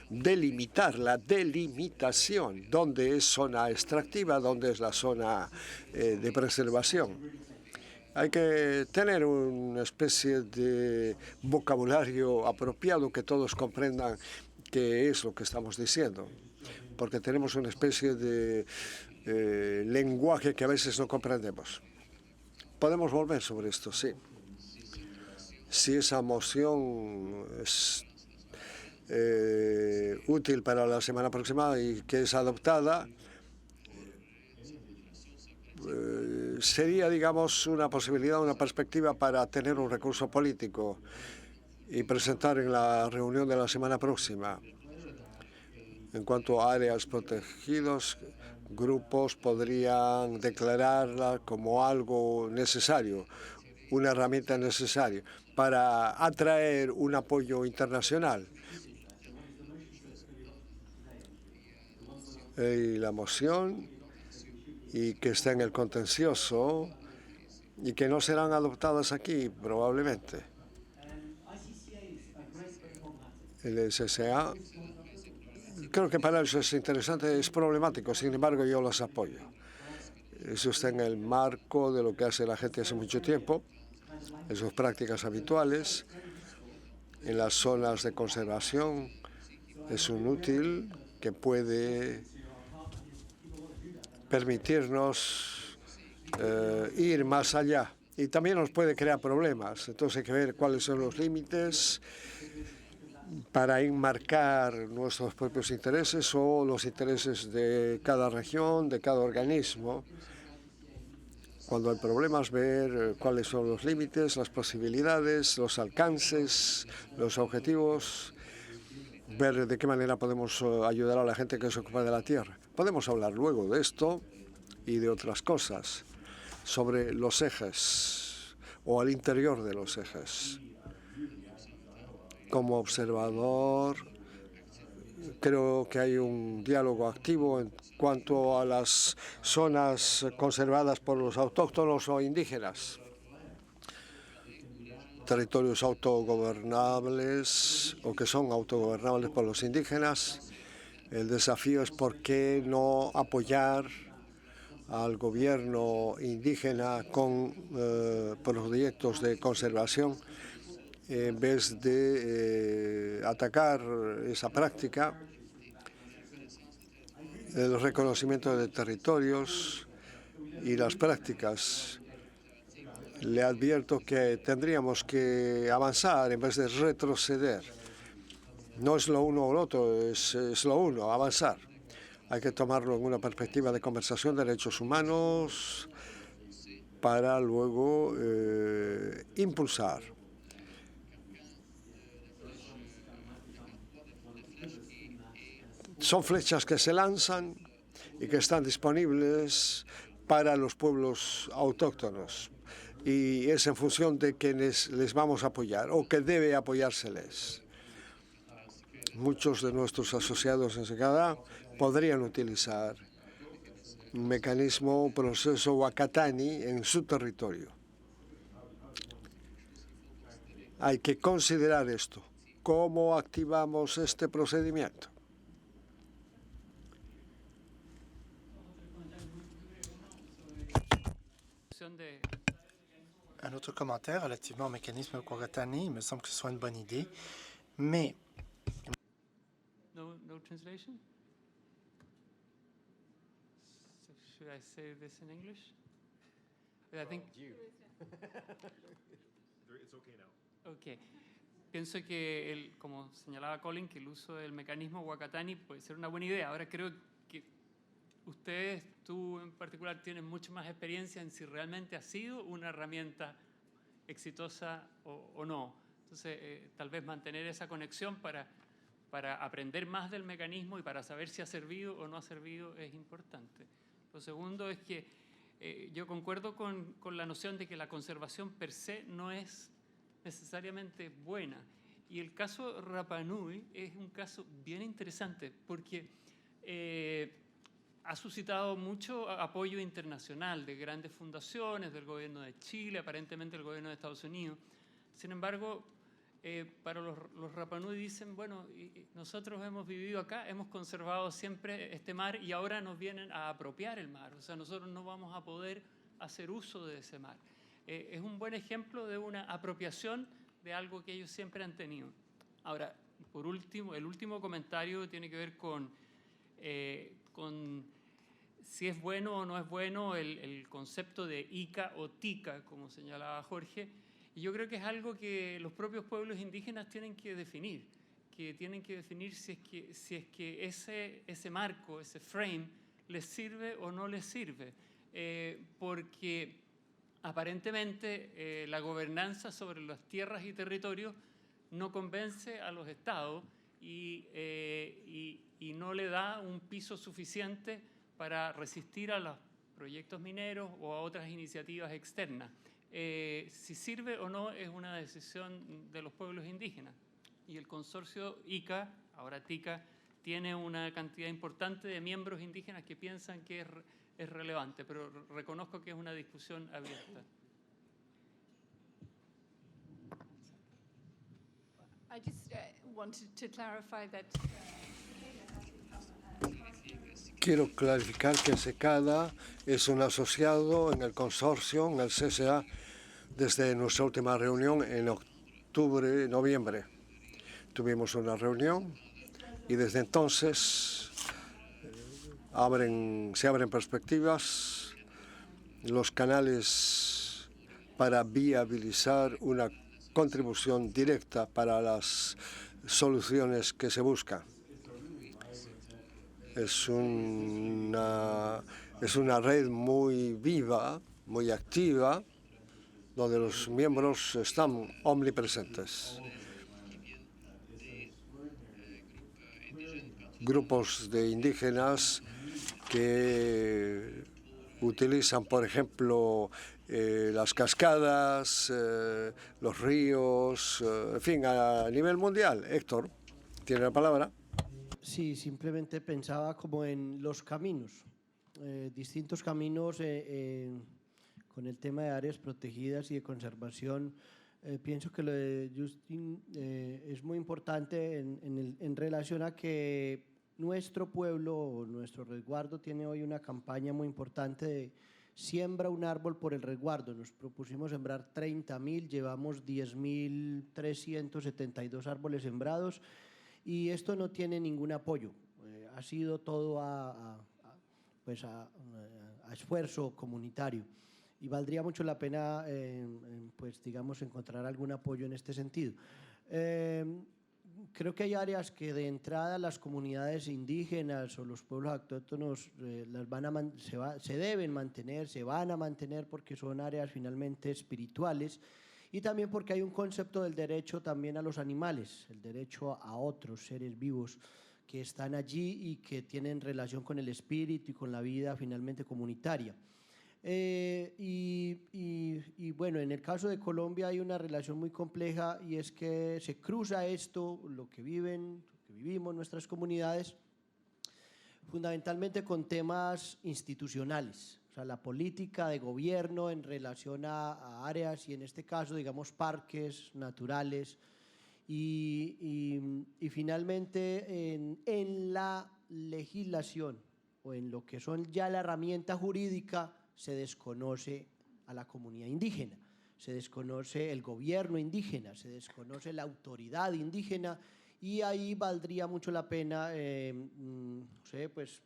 [SPEAKER 5] delimitar, la delimitación, dónde es zona extractiva, dónde es la zona de preservación. Hay que tener una especie de vocabulario apropiado que todos comprendan qué es lo que estamos diciendo, porque tenemos una especie de lenguaje que a veces no comprendemos. Podemos volver sobre esto, sí. Si esa moción es útil para la semana próxima y que es adoptada, sería, digamos, una posibilidad, una perspectiva para tener un recurso político y presentar en la reunión de la semana próxima. En cuanto a áreas protegidas, grupos podrían declararla como algo necesario, una herramienta necesaria para atraer un apoyo internacional. Y la moción, y que está en el contencioso, y que no serán adoptadas aquí, probablemente. El SSA, creo que para eso es interesante, es problemático, sin embargo yo los apoyo. Eso está en el marco de lo que hace la gente hace mucho tiempo, en sus prácticas habituales, en las zonas de conservación. Es un útil que puede permitirnos ir más allá y también nos puede crear problemas. Entonces hay que ver cuáles son los límites para enmarcar nuestros propios intereses o los intereses de cada región, de cada organismo. Cuando el problema es ver cuáles son los límites, las posibilidades, los alcances, los objetivos, ver de qué manera podemos ayudar a la gente que se ocupa de la tierra. Podemos hablar luego de esto y de otras cosas sobre los ejes o al interior de los ejes. Como observador, creo que hay un diálogo activo en cuanto a las zonas conservadas por los autóctonos o indígenas. Territorios autogobernables o que son autogobernables por los indígenas. El desafío es por qué no apoyar al gobierno indígena con proyectos de conservación en vez de atacar esa práctica. El reconocimiento de territorios y las prácticas. Le advierto que tendríamos que avanzar en vez de retroceder. No es lo uno o lo otro, es lo uno, avanzar. Hay que tomarlo en una perspectiva de conversación de derechos humanos para luego impulsar. Son flechas que se lanzan y que están disponibles para los pueblos autóctonos. Y es en función de quienes les vamos a apoyar o que debe apoyárseles. Muchos de nuestros asociados en SECADA podrían utilizar un mecanismo, un proceso Wakatani en su territorio. Hay que considerar esto. ¿Cómo activamos este procedimiento?
[SPEAKER 2] Un autre commentaire relativement au mécanisme Wakatani, il me semble que ce soit une bonne idée, mais...
[SPEAKER 3] No translation? should I say this in English? I think.
[SPEAKER 8] It's okay now.
[SPEAKER 3] Okay. Pienso que, como señalaba Colin, que el uso del mecanismo Whakatane puede ser una buena idea. Ahora creo que ustedes, tú en particular, tienes mucho más experiencia en si realmente ha sido una herramienta exitosa o no. Entonces, tal vez mantener esa conexión para aprender más del mecanismo y para saber si ha servido o no ha servido es importante. Lo segundo es que yo concuerdo con la noción de que la conservación per se no es necesariamente buena. Y el caso Rapa Nui es un caso bien interesante porque ha suscitado mucho apoyo internacional de grandes fundaciones, del gobierno de Chile, aparentemente el gobierno de Estados Unidos. Sin embargo, para los Rapa Nui dicen, bueno, nosotros hemos vivido acá, hemos conservado siempre este mar y ahora nos vienen a apropiar el mar. O sea, nosotros no vamos a poder hacer uso de ese mar. Es un buen ejemplo de una apropiación de algo que ellos siempre han tenido. Ahora, por último, el último comentario tiene que ver con si es bueno o no es bueno el concepto de Ica o Tica, como señalaba Jorge. Y yo creo que es algo que los propios pueblos indígenas tienen que definir, si es que ese marco, ese frame, les sirve o no les sirve. Porque aparentemente la gobernanza sobre las tierras y territorios no convence a los estados y no le da un piso suficiente para resistir a los proyectos mineros o a otras iniciativas externas. Si sirve o no es una decisión de los pueblos indígenas. Y el consorcio ICA, ahora TICA, tiene una cantidad importante de miembros indígenas que piensan que es relevante, pero reconozco que es una discusión abierta.
[SPEAKER 6] I just wanted to clarify that.
[SPEAKER 5] Quiero clarificar que SECADA es un asociado en el consorcio, en el CSA, desde nuestra última reunión en noviembre. Tuvimos una reunión y desde entonces se abren perspectivas, los canales para viabilizar una contribución directa para las soluciones que se buscan. Es una red muy viva, muy activa, donde los miembros están omnipresentes. Grupos de indígenas que utilizan, por ejemplo, las cascadas, los ríos, en fin, a nivel mundial. Héctor, tiene la palabra.
[SPEAKER 10] Sí, simplemente pensaba como en los caminos, distintos caminos con el tema de áreas protegidas y de conservación. Pienso que lo de Justin es muy importante en relación a que nuestro pueblo o nuestro resguardo tiene hoy una campaña muy importante de siembra un árbol por el resguardo. Nos propusimos sembrar 30.000, llevamos 10.372 árboles sembrados y esto no tiene ningún apoyo. Ha sido todo a esfuerzo comunitario y valdría mucho la pena pues digamos encontrar algún apoyo en este sentido. Creo que hay áreas que de entrada las comunidades indígenas o los pueblos autóctonos se deben mantener, se van a mantener porque son áreas finalmente espirituales y también porque hay un concepto del derecho también a los animales, el derecho a otros seres vivos que están allí y que tienen relación con el espíritu y con la vida finalmente comunitaria. Bueno, en el caso de Colombia hay una relación muy compleja y es que se cruza esto, lo que vivimos nuestras comunidades, fundamentalmente con temas institucionales, o sea, la política de gobierno en relación a áreas y en este caso, digamos, parques naturales y finalmente en la legislación o en lo que son ya la herramienta jurídica se desconoce a la comunidad indígena, se desconoce el gobierno indígena, se desconoce la autoridad indígena y ahí valdría mucho la pena no sé, pues,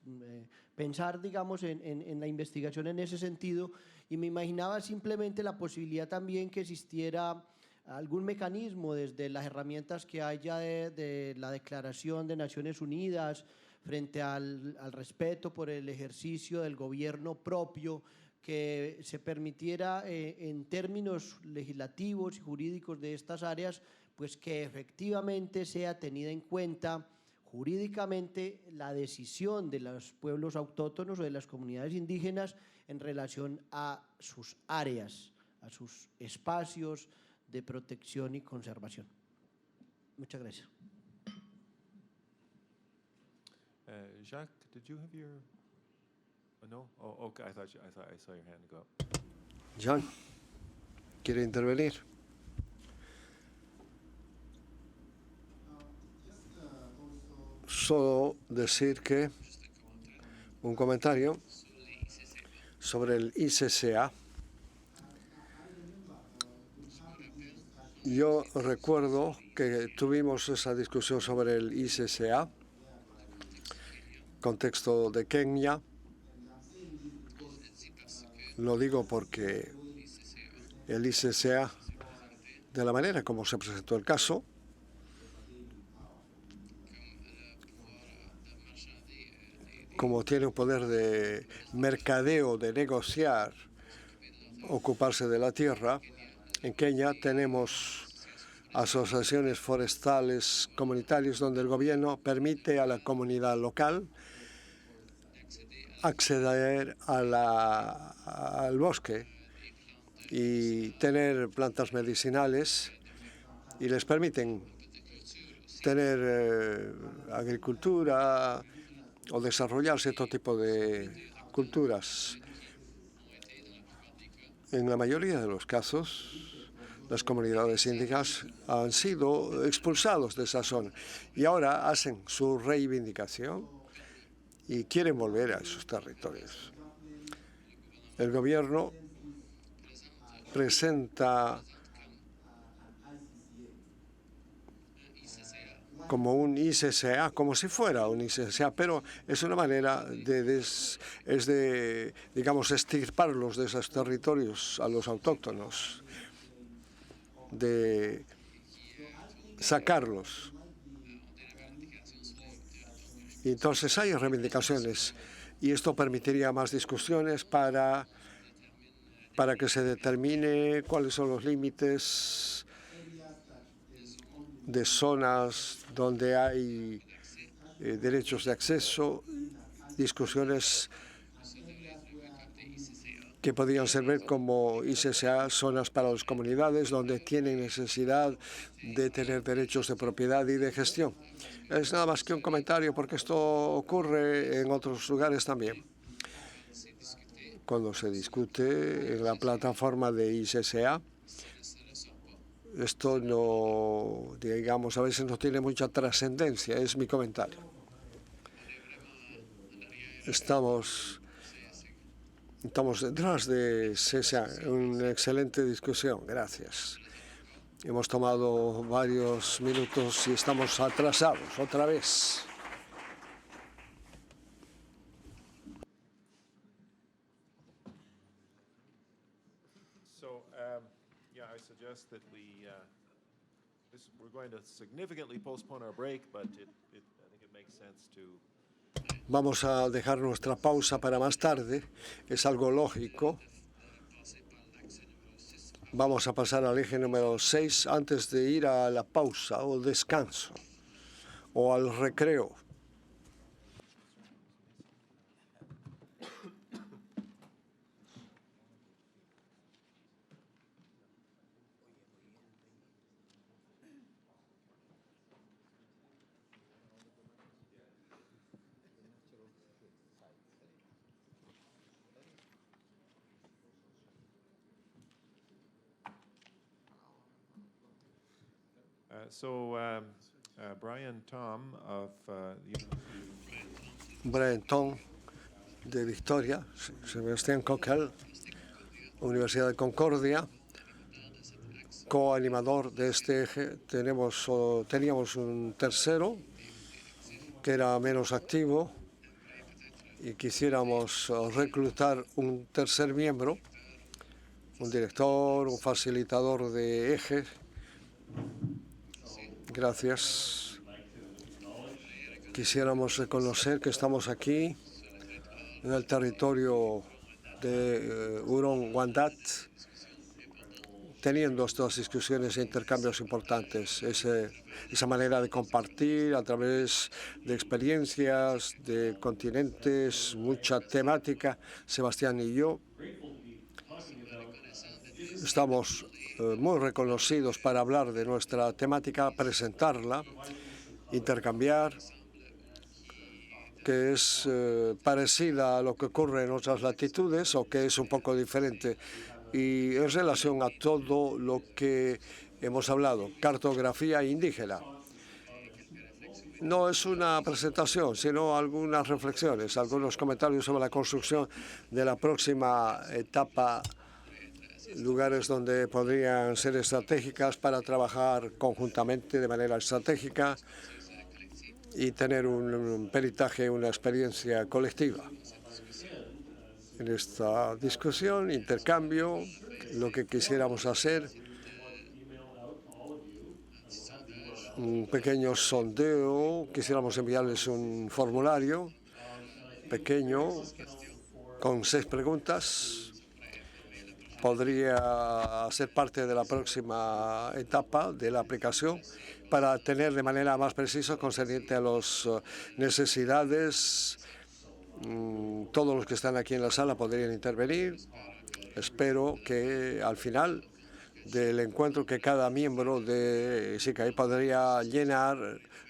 [SPEAKER 10] pensar, digamos, en la investigación en ese sentido, y me imaginaba simplemente la posibilidad también que existiera algún mecanismo desde las herramientas que hay ya de la Declaración de Naciones Unidas frente al respeto por el ejercicio del gobierno propio, que se permitiera en términos legislativos y jurídicos de estas áreas, pues que efectivamente sea tenida en cuenta jurídicamente la decisión de los pueblos autóctonos o de las comunidades indígenas en relación a sus áreas, a sus espacios de protección y conservación. Muchas gracias.
[SPEAKER 8] Jacques, did you have your? Oh, no. Oh, okay. I thought I saw your hand go up.
[SPEAKER 5] Jean, ¿quiere intervenir? Solo decir que un comentario sobre el ICCA. Yo recuerdo que tuvimos esa discusión sobre el ICCA, contexto de Kenia. Lo digo porque el ICCA, de la manera como se presentó el caso, como tiene un poder de mercadeo, de negociar, ocuparse de la tierra, en Kenia tenemos asociaciones forestales comunitarias donde el gobierno permite a la comunidad local acceder al bosque y tener plantas medicinales, y les permiten tener agricultura o desarrollar cierto tipo de culturas. En la mayoría de los casos, las comunidades indígenas han sido expulsados de esa zona y ahora hacen su reivindicación y quieren volver a sus territorios. El gobierno presenta como un ICCA, como si fuera un ICCA, pero es una manera de digamos, extirparlos de esos territorios a los autóctonos, de sacarlos. Y entonces hay reivindicaciones y esto permitiría más discusiones para que se determine cuáles son los límites de zonas donde hay derechos de acceso, discusiones que podrían servir como ICCA, zonas para las comunidades donde tienen necesidad de tener derechos de propiedad y de gestión. Es nada más que un comentario porque esto ocurre en otros lugares también. Cuando se discute en la plataforma de ICCA, esto no, digamos, a veces no tiene mucha trascendencia, es mi comentario. Estamos detrás de CSA, una excelente discusión, gracias. Hemos tomado varios minutos y estamos atrasados otra vez.
[SPEAKER 8] So, yeah, I suggest that we're going to significantly postpone our break, but I think it makes sense to.
[SPEAKER 5] Vamos a dejar nuestra pausa para más tarde, es algo lógico. Vamos a pasar al eje número 6 antes de ir a la pausa o descanso o al recreo.
[SPEAKER 8] Brian Tom of
[SPEAKER 5] Brian Tom de Victoria, Sebastián Coquel, Universidad de Concordia, coanimador de este eje. Teníamos un tercero que era menos activo y quisiéramos reclutar un tercer miembro, un director, un facilitador de eje. Gracias. Quisiéramos reconocer que estamos aquí en el territorio de Hurón-Wendat, teniendo estas discusiones e intercambios importantes, esa manera de compartir a través de experiencias, de continentes, mucha temática. Sebastián y yo estamos muy reconocidos para hablar de nuestra temática, presentarla, intercambiar, que es parecida a lo que ocurre en otras latitudes o que es un poco diferente. Y en relación a todo lo que hemos hablado, cartografía indígena. No es una presentación, sino algunas reflexiones, algunos comentarios sobre la construcción de la próxima etapa, lugares donde podrían ser estratégicas para trabajar conjuntamente de manera estratégica y tener un peritaje, una experiencia colectiva. En esta discusión, intercambio, lo que quisiéramos hacer, un pequeño sondeo, quisiéramos enviarles un formulario pequeño con 6 preguntas. Podría ser parte de la próxima etapa de la aplicación para tener de manera más precisa concerniente a las necesidades. Todos los que están aquí en la sala podrían intervenir. Espero que al final del encuentro que cada miembro de SICAI podría llenar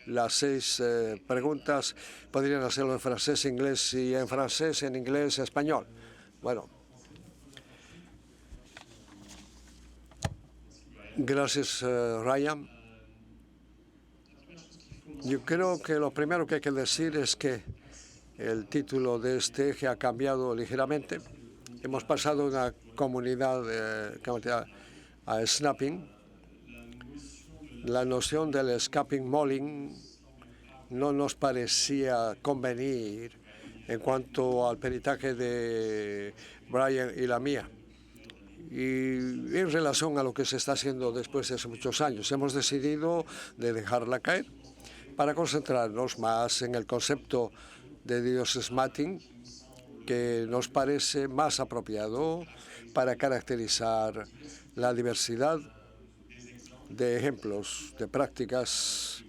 [SPEAKER 5] las 6 preguntas. Podrían hacerlo en francés, inglés y en francés, en inglés, español. Bueno. Gracias, Ryan. Yo creo que lo primero que hay que decir es que el título de este eje ha cambiado ligeramente. Hemos pasado de una comunidad a snapping. La noción del escaping molling no nos parecía convenir en cuanto al peritaje de Brian y la mía. Y en relación a lo que se está haciendo después de hace muchos años, hemos decidido de dejarla caer para concentrarnos más en el concepto de dioses mating, que nos parece más apropiado para caracterizar la diversidad de ejemplos, de prácticas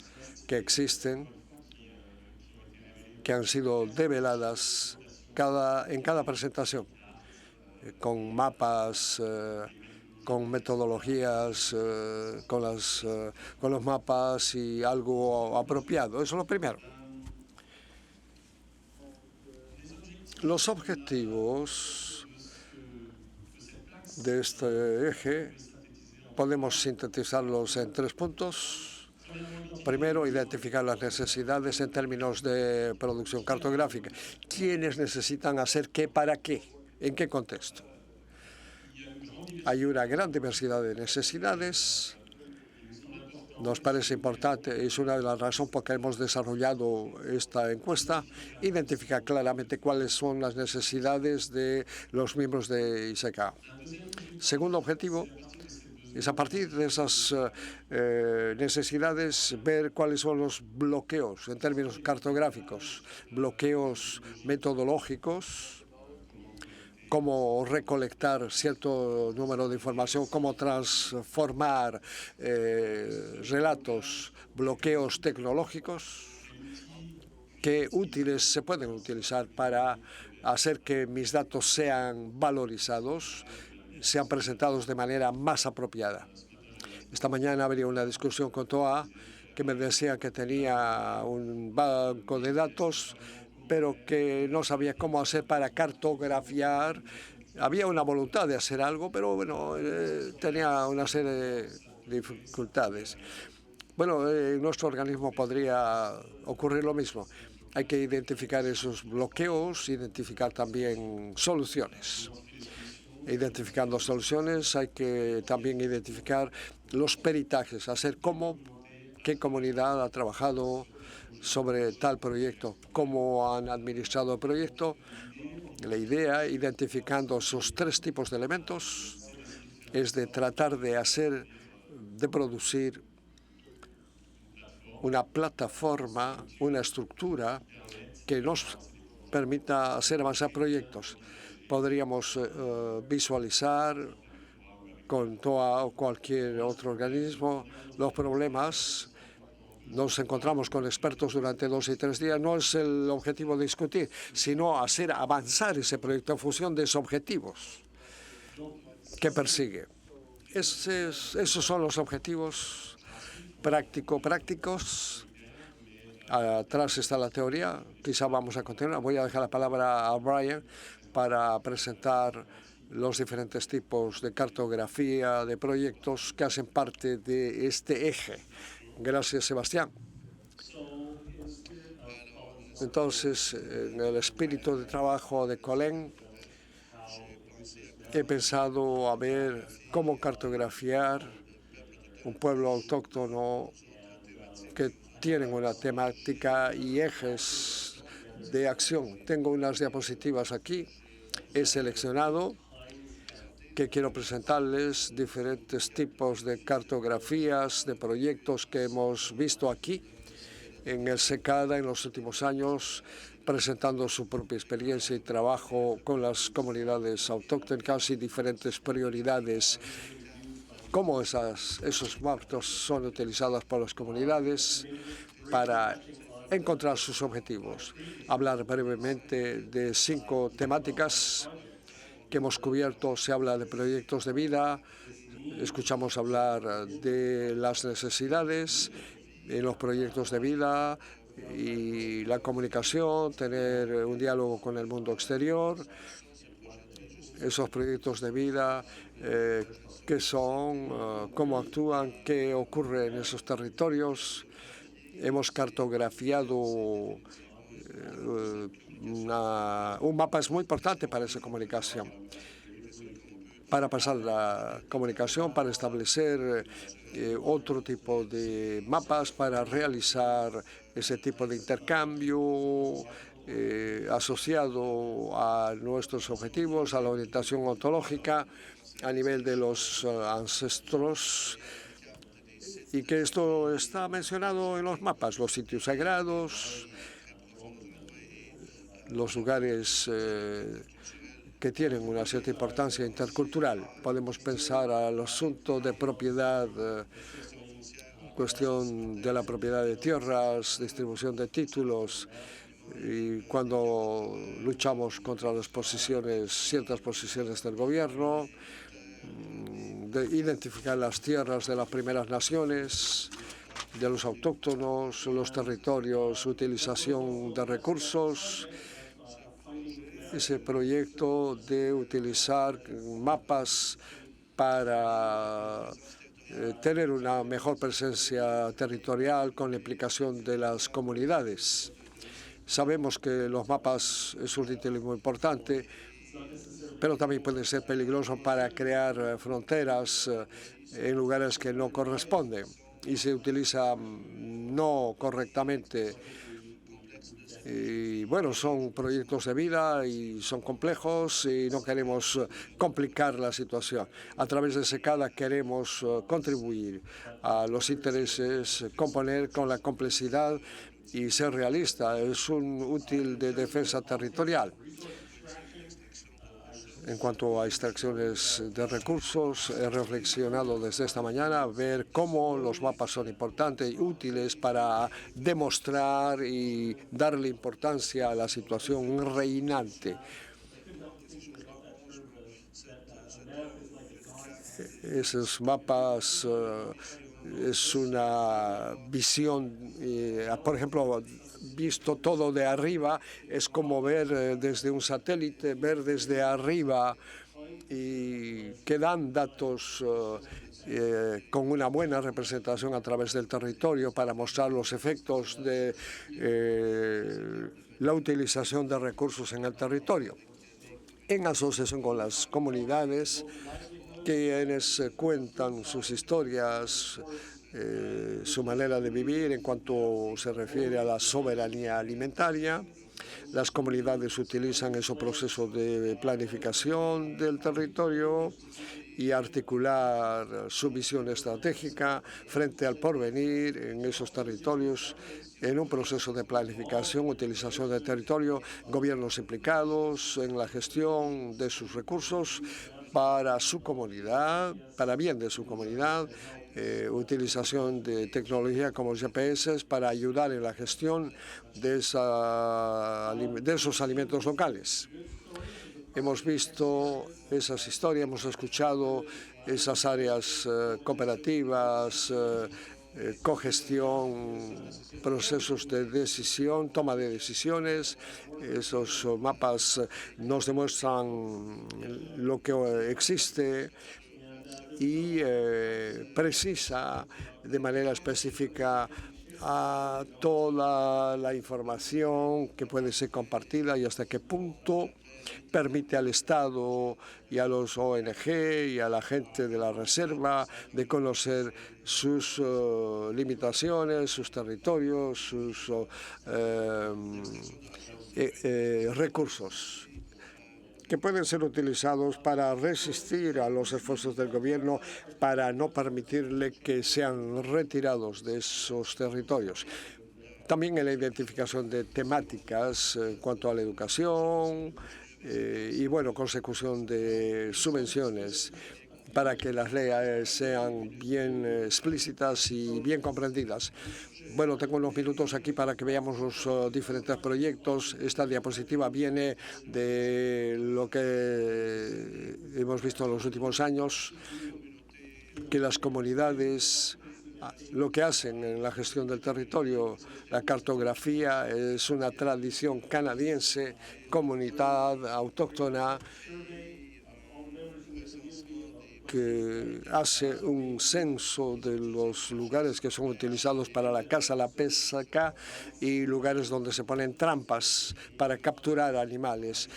[SPEAKER 5] que existen, que han sido develadas en cada presentación, con mapas, con metodologías, con los mapas y algo apropiado. Eso es lo primero. Los objetivos de este eje podemos sintetizarlos en 3 puntos. Primero, identificar las necesidades en términos de producción cartográfica. ¿Quiénes necesitan hacer qué para qué? ¿En qué contexto? Hay una gran diversidad de necesidades. Nos parece importante, es una de las razones por que hemos desarrollado esta encuesta, identificar claramente cuáles son las necesidades de los miembros de ISECA. Segundo objetivo es, a partir de esas necesidades, ver cuáles son los bloqueos en términos cartográficos, bloqueos metodológicos, cómo recolectar cierto número de información, cómo transformar relatos, bloqueos tecnológicos, que útiles se pueden utilizar para hacer que mis datos sean valorizados, sean presentados de manera más apropiada. Esta mañana habría una discusión con TOA que me decía que tenía un banco de datos, pero que no sabía cómo hacer para cartografiar. Había una voluntad de hacer algo, pero bueno, tenía una serie de dificultades. Bueno, en nuestro organismo podría ocurrir lo mismo. Hay que identificar esos bloqueos, identificar también soluciones. Identificando soluciones, hay que también identificar los peritajes, hacer qué comunidad ha trabajado sobre tal proyecto, cómo han administrado el proyecto. La idea, identificando esos tres tipos de elementos, es de tratar de producir una plataforma, una estructura que nos permita hacer avanzar proyectos. Podríamos visualizar con todo cualquier otro organismo los problemas. Nos encontramos con expertos durante 2 y 3 días. No es el objetivo de discutir, sino hacer avanzar ese proyecto en función de esos objetivos que persigue. Esos son los objetivos prácticos. Atrás está la teoría. Quizá vamos a continuar. Voy a dejar la palabra a Brian para presentar los diferentes tipos de cartografía de proyectos que hacen parte de este eje. Gracias, Sebastián. Entonces, en el espíritu de trabajo de Colén, he pensado a ver cómo cartografiar un pueblo autóctono que tienen una temática y ejes de acción. Tengo unas diapositivas aquí. He seleccionado que quiero presentarles diferentes tipos de cartografías, de proyectos que hemos visto aquí en el SECADA en los últimos años, presentando su propia experiencia y trabajo con las comunidades autóctonas y diferentes prioridades, cómo esos mapas son utilizados por las comunidades para encontrar sus objetivos. Hablar brevemente de 5 temáticas que hemos cubierto. Se habla de proyectos de vida, escuchamos hablar de las necesidades en los proyectos de vida y la comunicación, tener un diálogo con el mundo exterior, esos proyectos de vida, qué son, cómo actúan, qué ocurre en esos territorios. Hemos cartografiado un mapa es muy importante para esa comunicación, para pasar la comunicación, para establecer otro tipo de mapas, para realizar ese tipo de intercambio asociado a nuestros objetivos, a la orientación ontológica a nivel de los ancestros, y que esto está mencionado en los mapas, los sitios sagrados, los lugares que tienen una cierta importancia intercultural. Podemos pensar al asunto de propiedad, cuestión de la propiedad de tierras, distribución de títulos, y cuando luchamos contra las ciertas posiciones del gobierno, de identificar las tierras de las primeras naciones, de los autóctonos, los territorios, utilización de recursos. Ese proyecto de utilizar mapas para tener una mejor presencia territorial con la implicación de las comunidades. Sabemos que los mapas es un ítem muy importante, pero también pueden ser peligrosos para crear fronteras en lugares que no corresponden y se utilizan no correctamente. Y bueno, son proyectos de vida y son complejos y no queremos complicar la situación. A través de SECADA queremos contribuir a los intereses, componer con la complejidad y ser realista. Es un útil de defensa territorial. En cuanto a extracciones de recursos, he reflexionado desde esta mañana ver cómo los mapas son importantes y útiles para demostrar y darle importancia a la situación reinante. Esos mapas es una visión, por ejemplo, visto todo de arriba, es como ver desde un satélite, ver desde arriba, y que dan datos con una buena representación a través del territorio para mostrar los efectos de la utilización de recursos en el territorio. en asociación con las comunidades, quienes cuentan sus historias, su manera de vivir en cuanto se refiere a la soberanía alimentaria. Las comunidades utilizan esos procesos de planificación del territorio y articular su visión estratégica frente al porvenir en esos territorios en un proceso de planificación, utilización del territorio, gobiernos implicados en la gestión de sus recursos para su comunidad, para bien de su comunidad, utilización de tecnología como GPS para ayudar en la gestión de esos alimentos locales. Hemos visto esas historias, hemos escuchado esas áreas cooperativas, cogestión, procesos de decisión, toma de decisiones. Esos mapas nos demuestran lo que existe y precisa de manera específica a toda la información que puede ser compartida y hasta qué punto permite al Estado y a los ONG y a la gente de la reserva de conocer sus limitaciones, sus territorios, sus recursos que pueden ser utilizados para resistir a los esfuerzos del gobierno para no permitirle que sean retirados de esos territorios. También en la identificación de temáticas en cuanto a la educación y, bueno, consecución de subvenciones para que las leyes sean bien explícitas y bien comprendidas. Bueno, tengo unos minutos aquí para que veamos los diferentes proyectos. Esta diapositiva viene de lo que hemos visto en los últimos años, que las comunidades lo que hacen en la gestión del territorio. La cartografía es una tradición canadiense, comunidad autóctona, que hace un censo de los lugares que son utilizados para la caza, la pesca y lugares donde se ponen trampas para capturar animales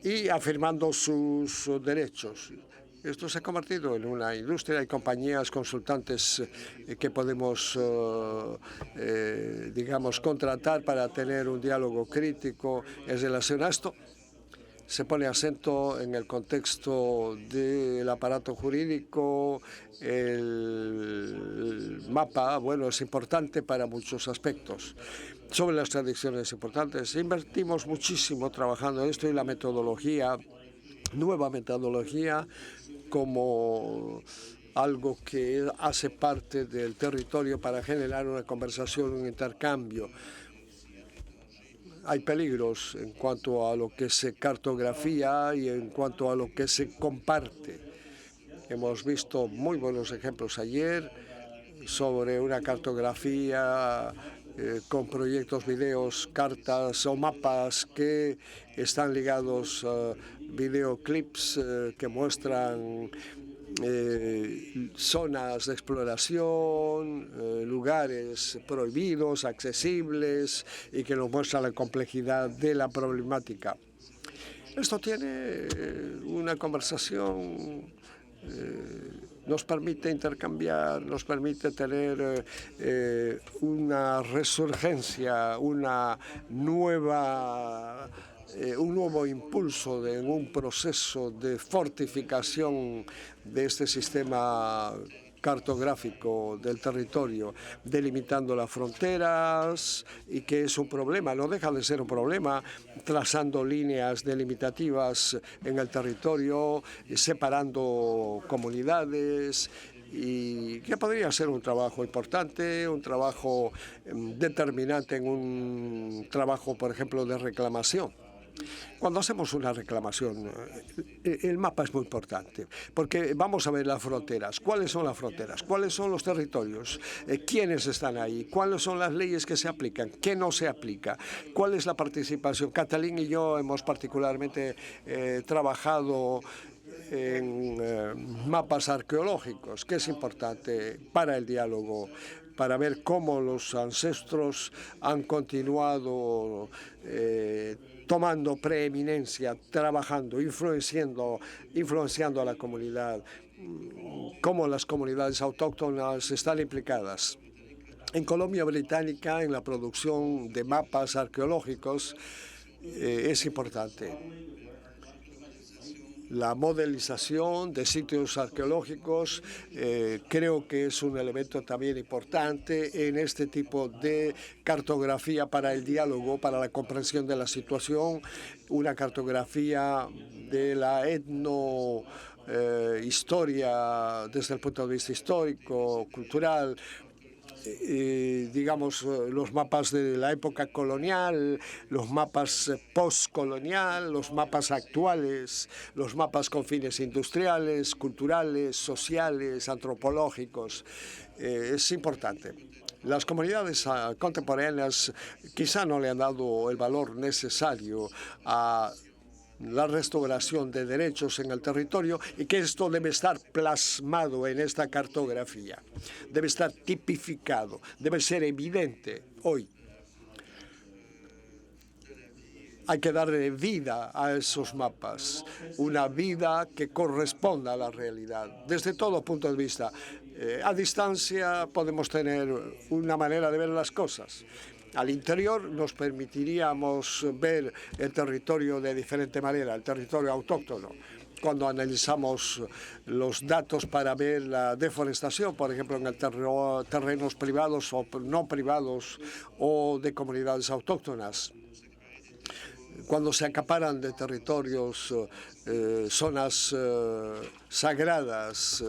[SPEAKER 5] y afirmando sus derechos. Esto se ha convertido en una industria. Hay compañías consultantes que podemos, digamos, contratar para tener un diálogo crítico en relación a esto. Se pone acento en el contexto del aparato jurídico. El mapa, bueno, es importante para muchos aspectos. Sobre las tradiciones importantes, invertimos muchísimo trabajando en esto y la metodología, nueva metodología, como algo que hace parte del territorio para generar una conversación, un intercambio. Hay peligros en cuanto a lo que se cartografía y en cuanto a lo que se comparte. Hemos visto muy buenos ejemplos ayer sobre una cartografía con proyectos, videos, cartas o mapas que están ligados a videoclips que muestran zonas de exploración, lugares prohibidos, accesibles y que nos muestra la complejidad de la problemática. Esto tiene una conversación, nos permite intercambiar, nos permite tener una resurgencia, un nuevo impulso en un proceso de fortificación de este sistema cartográfico del territorio, delimitando las fronteras, y que es un problema, no deja de ser un problema, trazando líneas delimitativas en el territorio, separando comunidades, y que podría ser un trabajo importante, un trabajo determinante en un trabajo, por ejemplo, de reclamación. Cuando hacemos una reclamación, el mapa es muy importante, porque vamos a ver las fronteras. ¿Cuáles son las fronteras? ¿Cuáles son los territorios? ¿Quiénes están ahí? ¿Cuáles son las leyes que se aplican? ¿Qué no se aplica? ¿Cuál es la participación? Catalín y yo hemos particularmente trabajado en mapas arqueológicos, que es importante para el diálogo, para ver cómo los ancestros han continuado tomando preeminencia, trabajando, influenciando a la comunidad, cómo las comunidades autóctonas están implicadas. En Colombia Británica, en la producción de mapas arqueológicos, es importante. La modelización de sitios arqueológicos creo que es un elemento también importante en este tipo de cartografía para el diálogo, para la comprensión de la situación, una cartografía de la historia desde el punto de vista histórico, cultural, digamos, los mapas de la época colonial, los mapas postcolonial, los mapas actuales, los mapas con fines industriales, culturales, sociales, antropológicos. Es importante. Las comunidades contemporáneas quizá no le han dado el valor necesario a la restauración de derechos en el territorio y que esto debe estar plasmado en esta cartografía, debe estar tipificado, debe ser evidente hoy. Hay que darle vida a esos mapas, una vida que corresponda a la realidad, desde todo punto de vista. A distancia podemos tener una manera de ver las cosas. Al interior nos permitiríamos ver el territorio de diferente manera, el territorio autóctono. Cuando analizamos los datos para ver la deforestación, por ejemplo, en terrenos privados o no privados o de comunidades autóctonas, cuando se acaparan de territorios, zonas sagradas,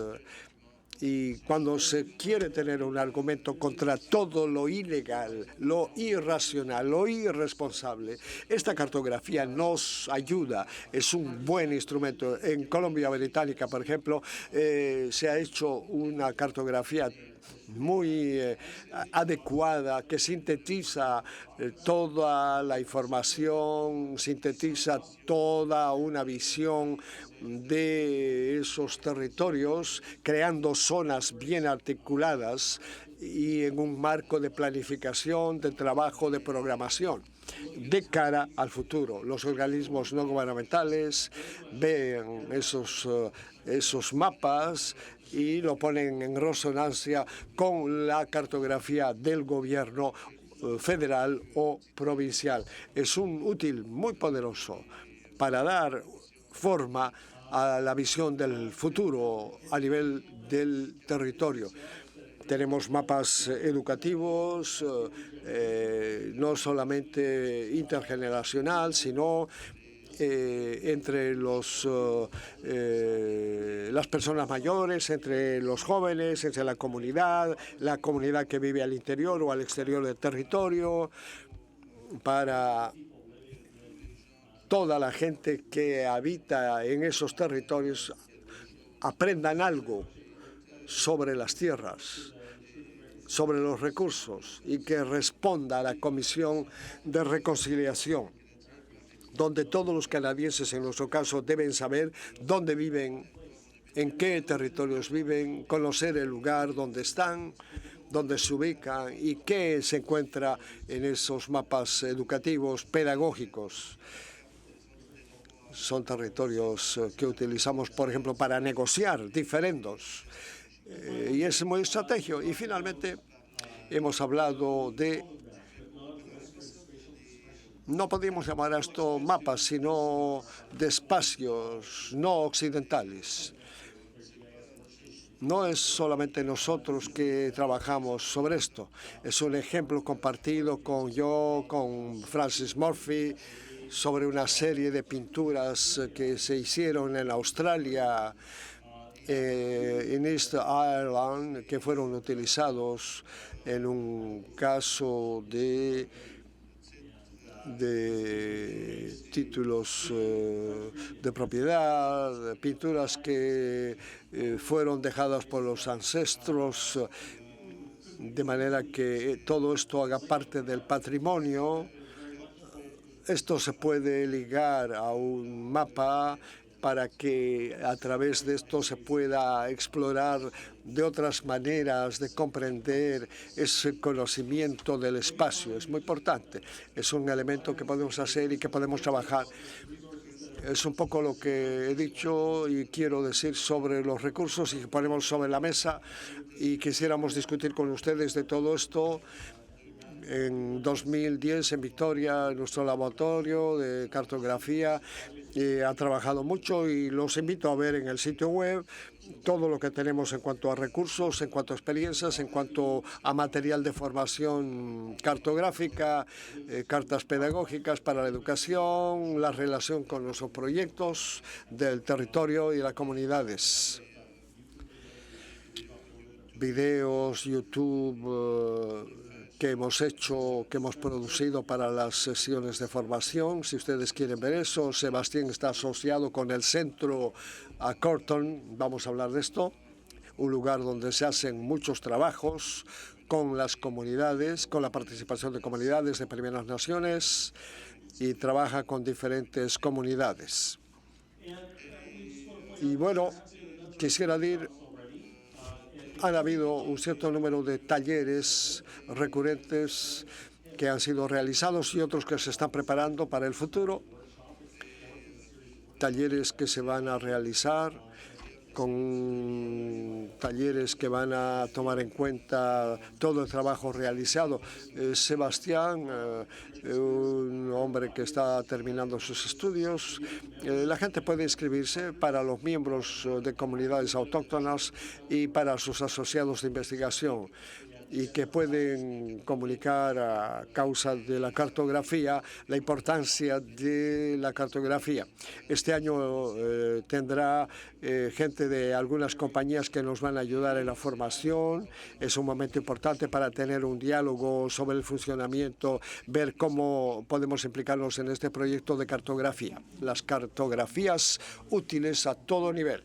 [SPEAKER 5] y cuando se quiere tener un argumento contra todo lo ilegal, lo irracional, lo irresponsable, esta cartografía nos ayuda, es un buen instrumento. En Colombia Británica, por ejemplo, se ha hecho una cartografía muy adecuada, que sintetiza toda la información, sintetiza toda una visión de esos territorios, creando zonas bien articuladas y en un marco de planificación, de trabajo, de programación de cara al futuro. Los organismos no gubernamentales ven esos mapas y lo ponen en resonancia con la cartografía del gobierno federal o provincial. Es un útil muy poderoso para dar forma a la visión del futuro a nivel del territorio. Tenemos mapas educativos, no solamente intergeneracional, sino entre las personas mayores, entre los jóvenes, entre la comunidad que vive al interior o al exterior del territorio, para toda la gente que habita en esos territorios aprendan algo sobre las tierras, sobre los recursos, y que responda a la Comisión de Reconciliación, donde todos los canadienses, en nuestro caso, deben saber dónde viven, en qué territorios viven, conocer el lugar donde están, donde se ubican y qué se encuentra en esos mapas educativos, pedagógicos. Son territorios que utilizamos, por ejemplo, para negociar diferendos. Y es muy estratégico. Y finalmente hemos hablado de, no podemos llamar a esto mapas, sino de espacios no occidentales. No es solamente nosotros que trabajamos sobre esto. Es un ejemplo compartido con Francis Murphy, sobre una serie de pinturas que se hicieron en Australia, en East Ireland, que fueron utilizados en un caso de títulos de propiedad, pinturas que fueron dejadas por los ancestros, de manera que todo esto haga parte del patrimonio. Esto se puede ligar a un mapa para que a través de esto se pueda explorar de otras maneras de comprender ese conocimiento del espacio. Es muy importante, es un elemento que podemos hacer y que podemos trabajar. Es un poco lo que he dicho y quiero decir sobre los recursos y que ponemos sobre la mesa, y quisiéramos discutir con ustedes de todo esto. En 2010 en Victoria, en nuestro laboratorio de cartografía, ha trabajado mucho y los invito a ver en el sitio web todo lo que tenemos en cuanto a recursos, en cuanto a experiencias, en cuanto a material de formación cartográfica, cartas pedagógicas para la educación, la relación con nuestros proyectos del territorio y las comunidades. Videos, YouTube, que hemos hecho, que hemos producido para las sesiones de formación. Si ustedes quieren ver eso, Sebastián está asociado con el centro a Corton, vamos a hablar de esto, un lugar donde se hacen muchos trabajos con las comunidades, con la participación de comunidades de Primeras Naciones, y trabaja con diferentes comunidades. Y bueno, quisiera decir, han habido un cierto número de talleres recurrentes que han sido realizados y otros que se están preparando para el futuro. Talleres que se van a realizar, con talleres que van a tomar en cuenta todo el trabajo realizado. Sebastián, un hombre que está terminando sus estudios, la gente puede inscribirse para los miembros de comunidades autóctonas y para sus asociados de investigación, y que pueden comunicar a causa de la cartografía la importancia de la cartografía. Este año tendrá gente de algunas compañías que nos van a ayudar en la formación. Es un momento importante para tener un diálogo sobre el funcionamiento, ver cómo podemos implicarnos en este proyecto de cartografía. Las cartografías útiles a todo nivel.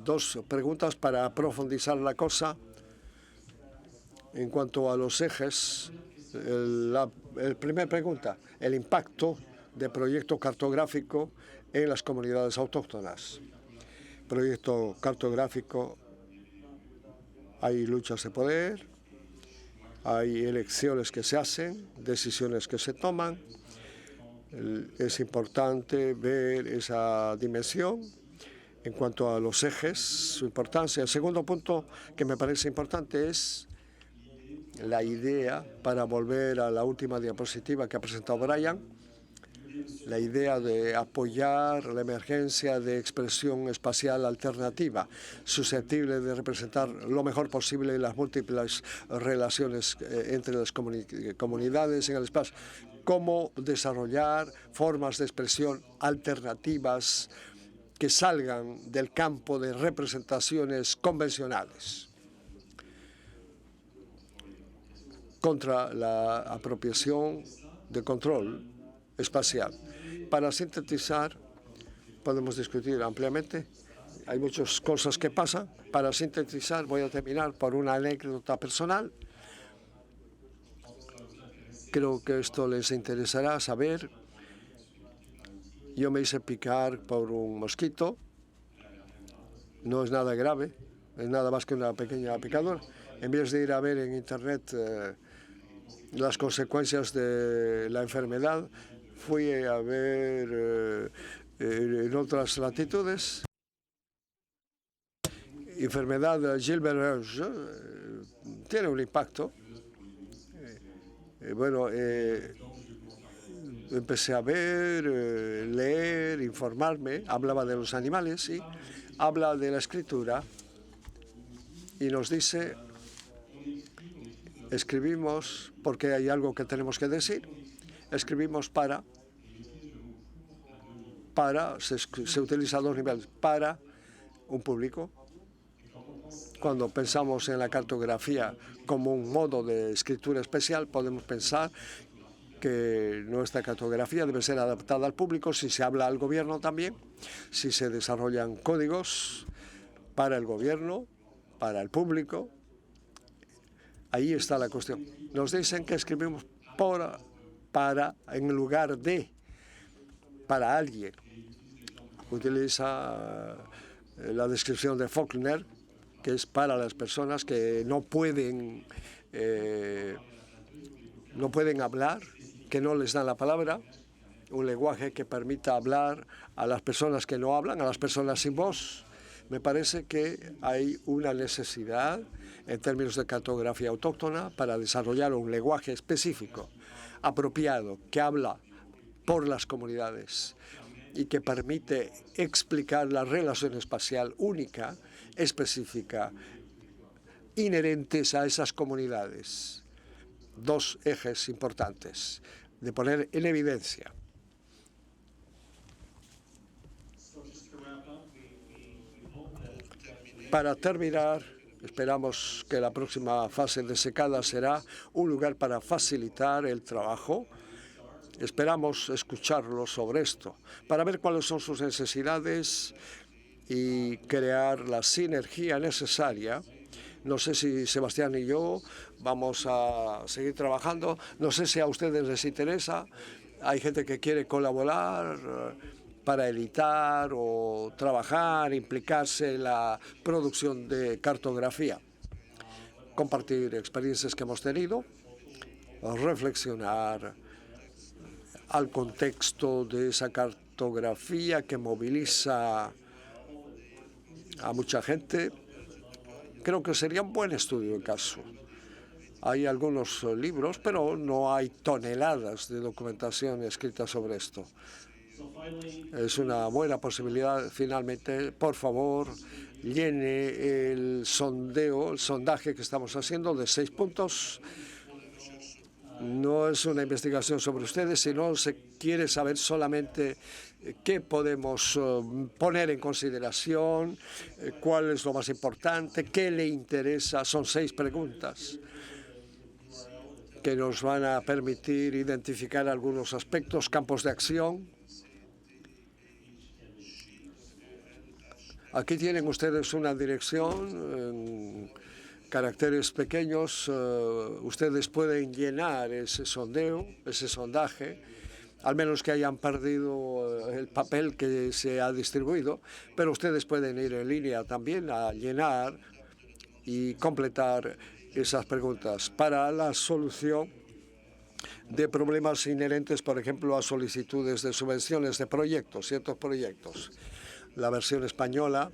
[SPEAKER 5] Dos preguntas para profundizar la cosa. En cuanto a los ejes, el primer pregunta, el impacto del proyecto cartográfico en las comunidades autóctonas. Proyecto cartográfico, hay luchas de poder, hay elecciones que se hacen, decisiones que se toman. Es importante ver esa dimensión. En cuanto a los ejes, su importancia. El segundo punto que me parece importante es la idea, para volver a la última diapositiva que ha presentado Brian, la idea de apoyar la emergencia de expresión espacial alternativa, susceptible de representar lo mejor posible las múltiples relaciones entre las comunidades en el espacio. Cómo desarrollar formas de expresión alternativas que salgan del campo de representaciones convencionales contra la apropiación de control espacial. Para sintetizar, podemos discutir ampliamente. Hay muchas cosas que pasan. Para sintetizar, voy a terminar por una anécdota personal. Creo que esto les interesará saber. Yo me hice picar por un mosquito. No es nada grave, es nada más que una pequeña picadura. En vez de ir a ver en Internet las consecuencias de la enfermedad, fui a ver en otras latitudes. Enfermedad Gilbert-Roche tiene un impacto. Empecé a ver, leer, informarme. Hablaba de los animales y habla de la escritura y nos dice, escribimos porque hay algo que tenemos que decir. Escribimos se utiliza a dos niveles, para un público. Cuando pensamos en la cartografía como un modo de escritura especial, podemos pensar que nuestra cartografía debe ser adaptada al público, si se habla al gobierno también, si se desarrollan códigos para el gobierno, para el público. Ahí está la cuestión. Nos dicen que escribimos para, en lugar de. para alguien. Utiliza la descripción de Faulkner, que es para las personas que no pueden hablar, que no les dan la palabra, un lenguaje que permita hablar a las personas que no hablan, a las personas sin voz. Me parece que hay una necesidad en términos de cartografía autóctona para desarrollar un lenguaje específico, apropiado, que habla por las comunidades y que permite explicar la relación espacial única, específica, inherentes a esas comunidades. Dos ejes importantes de poner en evidencia. Para terminar, esperamos que la próxima fase de secada será un lugar para facilitar el trabajo. Esperamos escucharlos sobre esto, para ver cuáles son sus necesidades y crear la sinergia necesaria. No sé si Sebastián y yo vamos a seguir trabajando. No sé si a ustedes les interesa. Hay gente que quiere colaborar para editar o trabajar, implicarse en la producción de cartografía, compartir experiencias que hemos tenido, reflexionar al contexto de esa cartografía que moviliza a mucha gente. Creo que sería un buen estudio de caso. Hay algunos libros, pero no hay toneladas de documentación escrita sobre esto. Es una buena posibilidad. Finalmente, por favor, llene el sondeo, el sondaje que estamos haciendo de 6 puntos. No es una investigación sobre ustedes, sino se quiere saber solamente qué podemos poner en consideración, cuál es lo más importante, qué le interesa. Son 6 preguntas que nos van a permitir identificar algunos aspectos, campos de acción. Aquí tienen ustedes una dirección en caracteres pequeños. Ustedes pueden llenar ese sondeo, ese sondaje, al menos que hayan perdido el papel que se ha distribuido, pero ustedes pueden ir en línea también a llenar y completar esas preguntas para la solución de problemas inherentes, por ejemplo, a solicitudes de subvenciones de proyectos, ciertos proyectos. La versión española,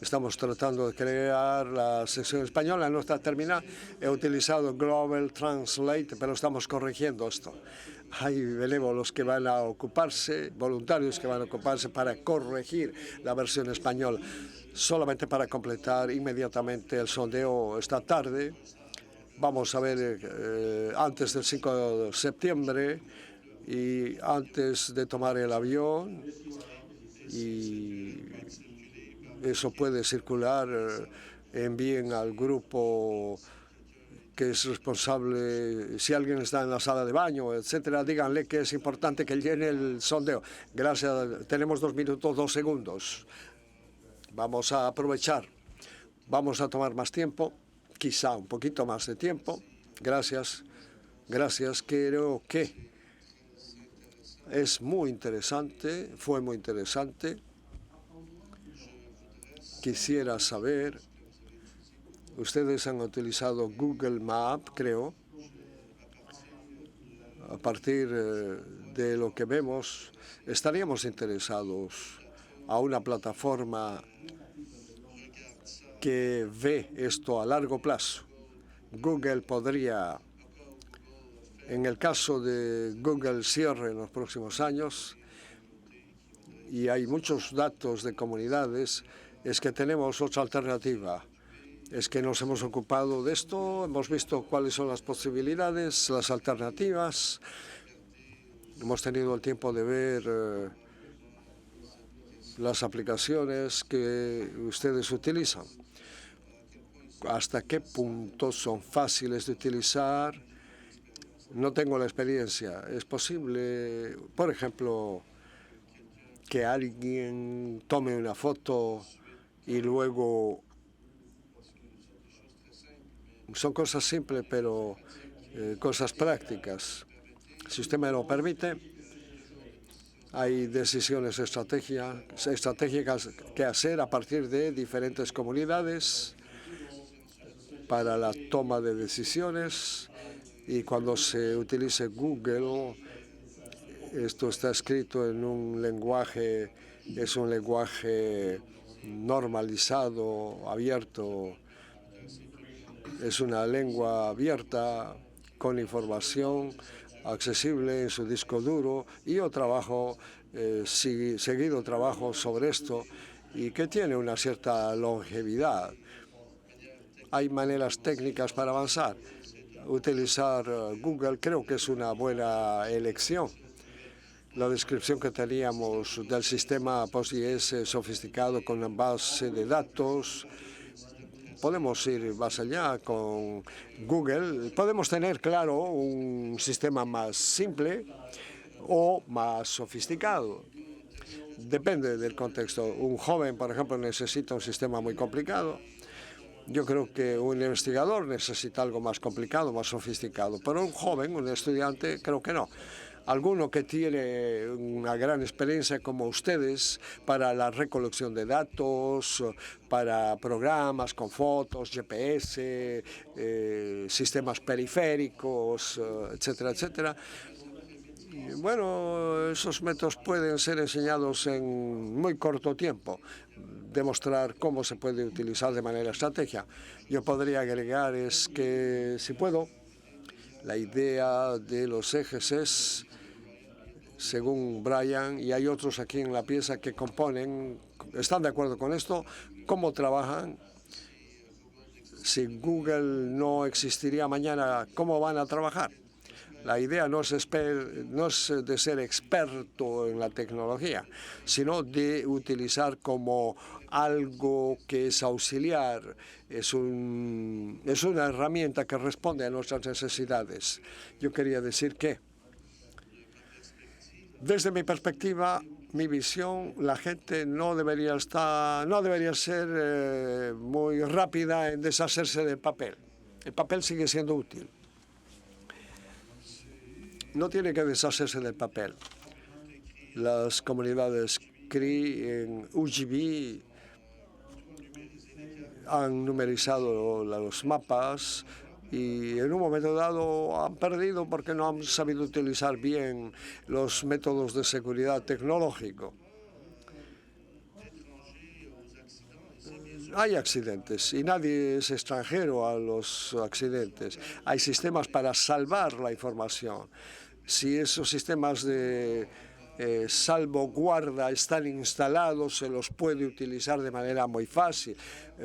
[SPEAKER 5] estamos tratando de crear la sección española, no está terminada. He utilizado Global Translate, pero estamos corrigiendo esto. Hay benévolos que van a ocuparse, voluntarios que van a ocuparse para corregir la versión española, solamente para completar inmediatamente el sondeo esta tarde. Vamos a ver antes del 5 de septiembre y antes de tomar el avión, y eso puede circular. Envíen al grupo que es responsable, si alguien está en la sala de baño, etcétera, díganle que es importante que llene el sondeo. Gracias. Tenemos 2 minutos, 2 segundos. Vamos a aprovechar. Vamos a tomar más tiempo, quizá un poquito más de tiempo. Gracias. Gracias. Creo que es muy interesante, fue muy interesante. Quisiera saber, ustedes han utilizado Google Maps, creo. A partir de lo que vemos, estaríamos interesados a una plataforma que ve esto a largo plazo. Google podría, en el caso de Google cierre en los próximos años, y hay muchos datos de comunidades, es que tenemos otra alternativa. Es que nos hemos ocupado de esto, hemos visto cuáles son las posibilidades, las alternativas. Hemos tenido el tiempo de ver las aplicaciones que ustedes utilizan. ¿Hasta qué punto son fáciles de utilizar? No tengo la experiencia. Es posible, por ejemplo, que alguien tome una foto y luego... Son cosas simples, pero cosas prácticas. Si usted me lo permite, Hay decisiones estratégicas que hacer a partir de diferentes comunidades para la toma de decisiones, y cuando se utilice Google, esto está escrito en un lenguaje, es un lenguaje normalizado, abierto, es una lengua abierta con información accesible en su disco duro, y yo trabajo, seguido trabajo sobre esto, y que tiene una cierta longevidad. Hay maneras técnicas para avanzar. Utilizar Google creo que es una buena elección. La descripción que teníamos del sistema PostGIS sofisticado con una base de datos, podemos ir más allá con Google. Podemos tener, claro, un sistema más simple o más sofisticado. Depende del contexto. Un joven, por ejemplo, necesita un sistema muy complicado. Yo creo que un investigador necesita algo más complicado, más sofisticado. Pero un joven, un estudiante, creo que no. Alguno que tiene una gran experiencia como ustedes para la recolección de datos, para programas con fotos, GPS, sistemas periféricos, etcétera, etcétera. Y bueno, esos métodos pueden ser enseñados en muy corto tiempo, demostrar cómo se puede utilizar de manera estratégica. Yo podría agregar es que, si puedo, la idea de los ejes es, según Brian, y hay otros aquí en la pieza que componen, están de acuerdo con esto, cómo trabajan. Si Google no existiría mañana, ¿cómo van a trabajar? La idea no es de ser experto en la tecnología, sino de utilizar como algo que es auxiliar, es una herramienta que responde a nuestras necesidades. Yo quería decir que, desde mi perspectiva, mi visión, la gente no debería ser muy rápida en deshacerse del papel. El papel sigue siendo útil. No tiene que deshacerse del papel. Las comunidades CRI en UGB han numerizado los mapas y en un momento dado han perdido porque no han sabido utilizar bien los métodos de seguridad tecnológico. Hay accidentes y nadie es extranjero a los accidentes. Hay sistemas para salvar la información. Si esos sistemas de salvaguarda están instalados, se los puede utilizar de manera muy fácil.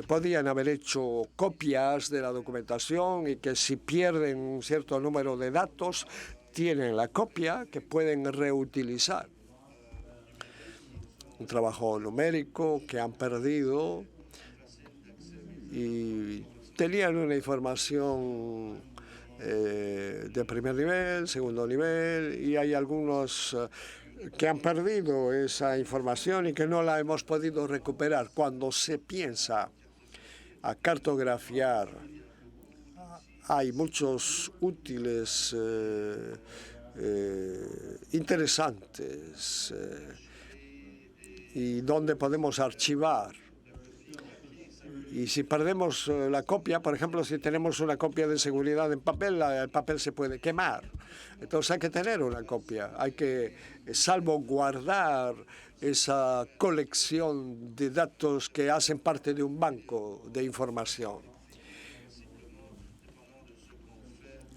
[SPEAKER 5] Podrían haber hecho copias de la documentación y que si pierden un cierto número de datos, tienen la copia que pueden reutilizar. Un trabajo numérico que han perdido y tenían una información de primer nivel, segundo nivel, y hay algunos que han perdido esa información y que no la hemos podido recuperar. Cuando se piensa a cartografiar, hay muchos útiles interesantes y donde podemos archivar. Y si perdemos la copia, por ejemplo, si tenemos una copia de seguridad en papel, el papel se puede quemar. Entonces hay que tener una copia, hay que salvaguardar esa colección de datos que hacen parte de un banco de información.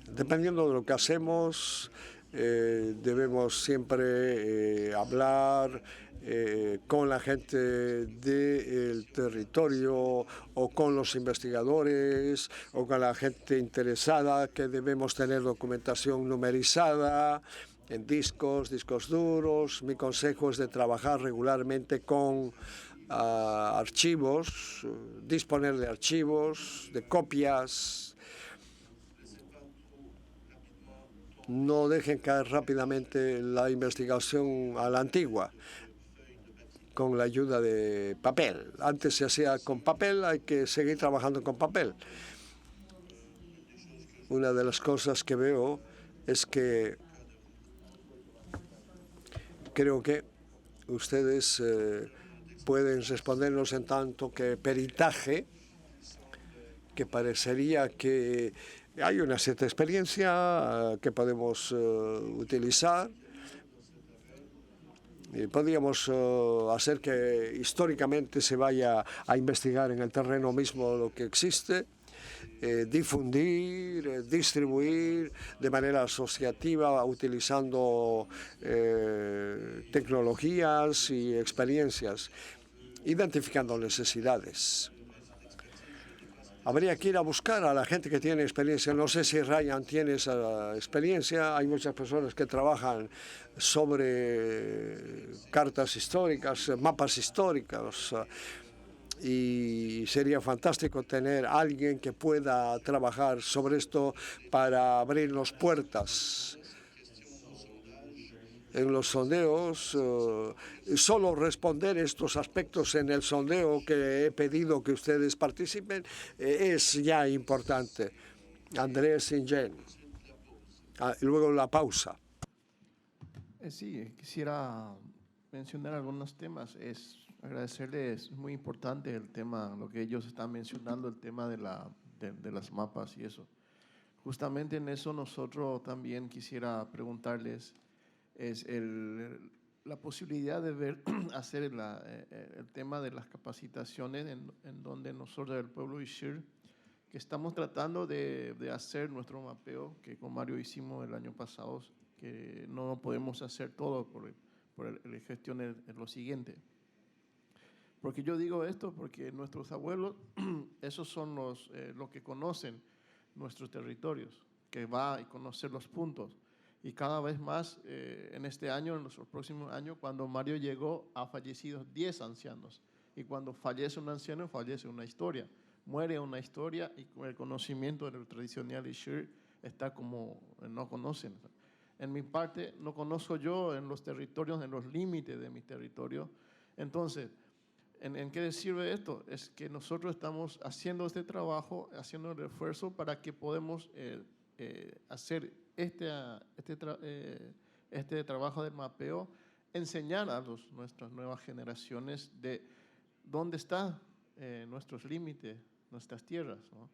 [SPEAKER 5] Dependiendo de lo que hacemos, debemos siempre hablar con la gente del territorio o con los investigadores o con la gente interesada, que debemos tener documentación numerizada en discos duros. Mi consejo es de trabajar regularmente con archivos, disponer de archivos, de copias. No dejen caer rápidamente la investigación a la antigua, con la ayuda de papel. Antes se hacía con papel, hay que seguir trabajando con papel. Una de las cosas que veo es que creo que ustedes pueden respondernos en tanto que peritaje, que parecería que hay una cierta experiencia que podemos utilizar. Podríamos hacer que históricamente se vaya a investigar en el terreno mismo lo que existe, difundir, distribuir de manera asociativa utilizando tecnologías y experiencias, identificando necesidades. Habría que ir a buscar a la gente que tiene experiencia. No sé si Ryan tiene esa experiencia. Hay muchas personas que trabajan sobre cartas históricas, mapas históricos. Y sería fantástico tener a alguien que pueda trabajar sobre esto para abrirnos puertas. En los sondeos, solo responder estos aspectos en el sondeo que he pedido que ustedes participen es ya importante. Andrés Ingen. Y luego la pausa.
[SPEAKER 11] Sí, quisiera mencionar algunos temas. Agradecerles, es muy importante el tema, lo que ellos están mencionando, el tema de las mapas y eso. Justamente en eso nosotros también quisiera preguntarles es la posibilidad de ver, hacer el tema de las capacitaciones en donde nosotros del pueblo Ishir, que estamos tratando de hacer nuestro mapeo, que con Mario hicimos el año pasado, que no podemos hacer todo por la gestión de lo siguiente. Porque yo digo esto porque nuestros abuelos, esos son los que conocen nuestros territorios, que va a conocer los puntos. Y cada vez más en este año, en los próximos años, cuando Mario llegó, ha fallecido 10 ancianos. Y cuando fallece un anciano, fallece una historia. Muere una historia y con el conocimiento del tradicional Ishir está como no conocen. En mi parte, no conozco yo en los territorios, en los límites de mi territorio. Entonces, ¿en qué sirve esto? Es que nosotros estamos haciendo este trabajo, haciendo el esfuerzo para que podamos hacer este trabajo del mapeo, enseñar a nuestras nuevas generaciones de dónde están nuestros límites, nuestras tierras, ¿no?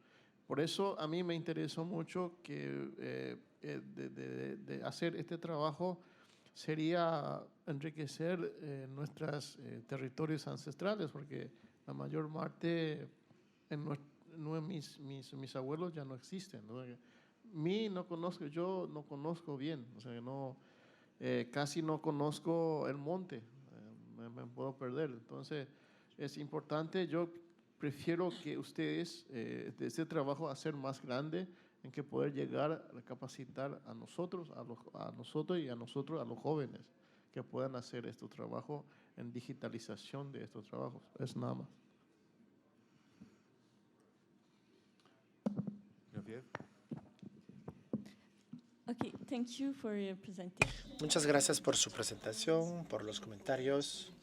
[SPEAKER 11] Por eso a mí me interesó mucho que de hacer este trabajo sería enriquecer nuestros territorios ancestrales, porque la mayor parte mis abuelos ya no existen, ¿no? Yo no conozco bien, o sea, casi no conozco el monte, me puedo perder. Entonces, es importante, yo prefiero que ustedes, de este trabajo, hacer más grande, en que poder llegar a capacitar a nosotros y a los jóvenes, que puedan hacer este trabajo en digitalización de estos trabajos. Es nada más.
[SPEAKER 12] Okay, thank you for your presentation.
[SPEAKER 2] Muchas gracias por su presentación, por los comentarios.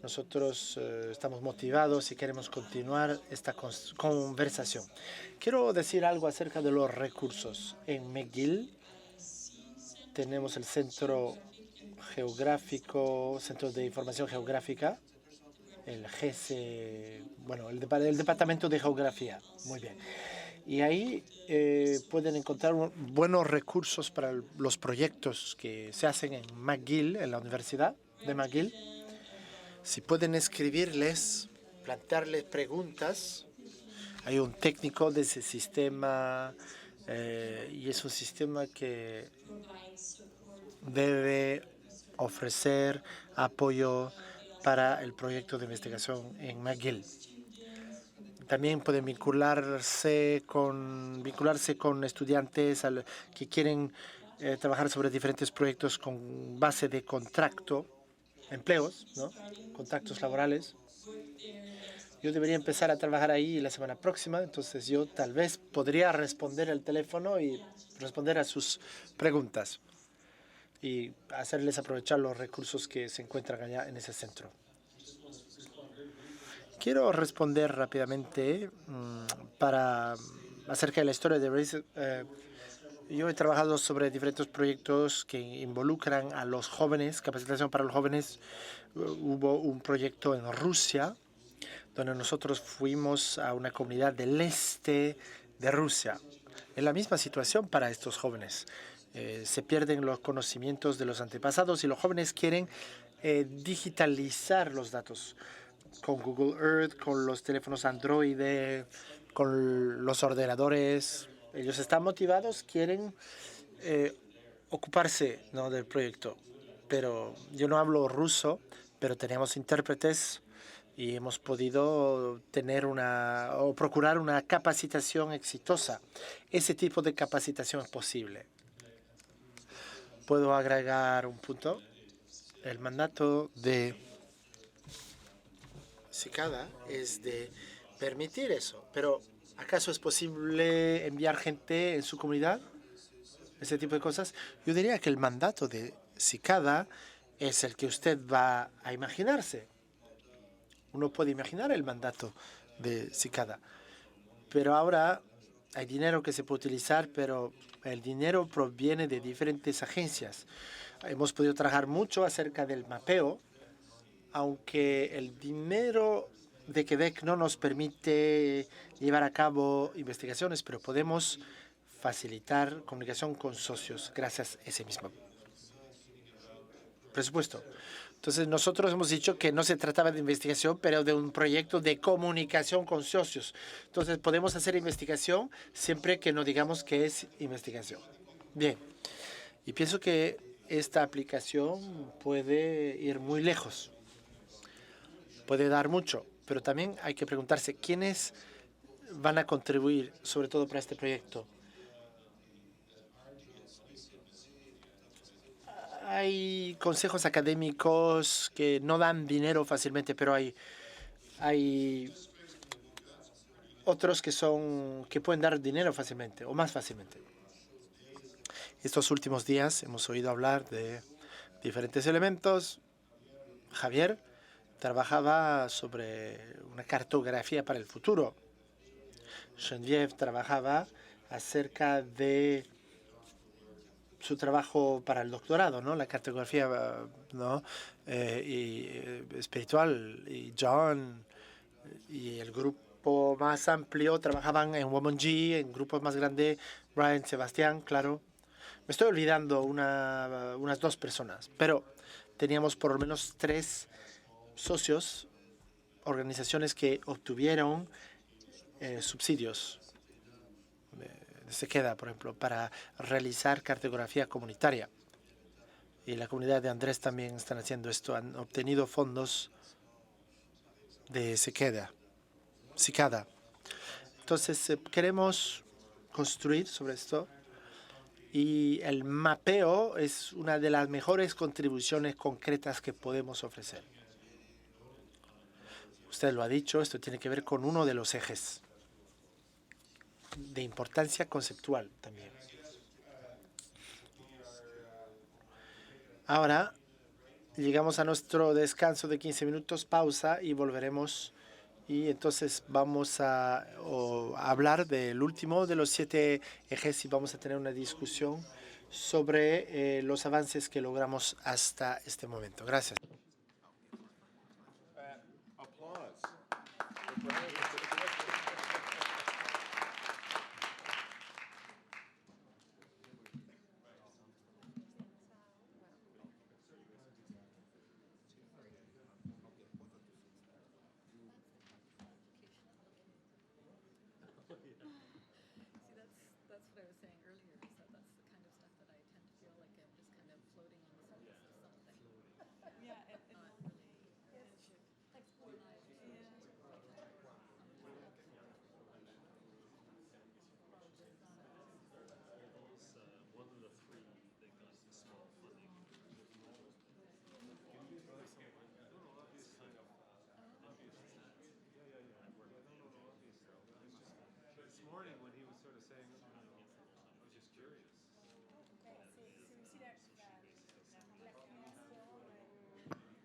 [SPEAKER 2] Nosotros estamos motivados y queremos continuar esta conversación. Quiero decir algo acerca de los recursos. En McGill tenemos el Centro Geográfico, Centro de Información Geográfica, el GC, bueno, el Departamento de Geografía. Muy bien. Y ahí pueden encontrar buenos recursos para los proyectos que se hacen en McGill, en la Universidad de McGill. Si pueden escribirles, plantearles preguntas, hay un técnico de ese sistema y es un sistema que debe ofrecer apoyo para el proyecto de investigación en McGill. También pueden vincularse con estudiantes que quieren trabajar sobre diferentes proyectos con base de contrato, empleos, ¿no? Contactos laborales. Yo debería empezar a trabajar ahí la semana próxima, entonces yo tal vez podría responder el teléfono y responder a sus preguntas y hacerles aprovechar los recursos que se encuentran allá en ese centro. Quiero responder rápidamente acerca de la historia de Yo he trabajado sobre diferentes proyectos que involucran a los jóvenes, capacitación para los jóvenes. Hubo un proyecto en Rusia, donde nosotros fuimos a una comunidad del este de Rusia. Es la misma situación para estos jóvenes. Se pierden los conocimientos de los antepasados y los jóvenes quieren digitalizar los datos con Google Earth, con los teléfonos Android, con los ordenadores. Ellos están motivados, quieren ocuparse, ¿no?, del proyecto. Pero yo no hablo ruso, pero tenemos intérpretes y hemos podido tener o procurar una capacitación exitosa. Ese tipo de capacitación es posible. ¿Puedo agregar un punto? El mandato de Cicada es de permitir eso, pero ¿acaso es posible enviar gente en su comunidad? Ese tipo de cosas. Yo diría que el mandato de Cicada es el que usted va a imaginarse. Uno puede imaginar el mandato de Cicada. Pero ahora hay dinero que se puede utilizar, pero el dinero proviene de diferentes agencias. Hemos podido trabajar mucho acerca del mapeo, aunque el dinero de Quebec no nos permite llevar a cabo investigaciones, pero podemos facilitar comunicación con socios gracias a ese mismo presupuesto. Entonces, nosotros hemos dicho que no se trataba de investigación, pero de un proyecto de comunicación con socios. Entonces, podemos hacer investigación siempre que no digamos que es investigación. Bien, y pienso que esta aplicación puede ir muy lejos, puede dar mucho, pero también hay que preguntarse quiénes van a contribuir, sobre todo para este proyecto. Hay consejos académicos que no dan dinero fácilmente, pero hay otros que pueden dar dinero fácilmente o más fácilmente. Estos últimos días hemos oído hablar de diferentes elementos. Javier trabajaba sobre una cartografía para el futuro. Geneviève trabajaba acerca de su trabajo para el doctorado, ¿no? La cartografía, ¿no? Espiritual. Y John y el grupo más amplio trabajaban en Womonji, en grupos más grandes, Brian, Sebastián, claro. Me estoy olvidando unas 2 personas, pero teníamos por lo menos 3 socios, organizaciones que obtuvieron subsidios se queda, por ejemplo, para realizar cartografía comunitaria. Y la comunidad de Andrés también están haciendo esto. Han obtenido fondos de Cicada. Entonces, queremos construir sobre esto. Y el mapeo es una de las mejores contribuciones concretas que podemos ofrecer. Usted lo ha dicho, esto tiene que ver con uno de los ejes de importancia conceptual también. Ahora llegamos a nuestro descanso de 15 minutos, pausa y volveremos. Y entonces vamos a hablar del último de los 7 ejes y vamos a tener una discusión sobre los avances que logramos hasta este momento. Gracias.
[SPEAKER 8] This morning when he was sort of saying,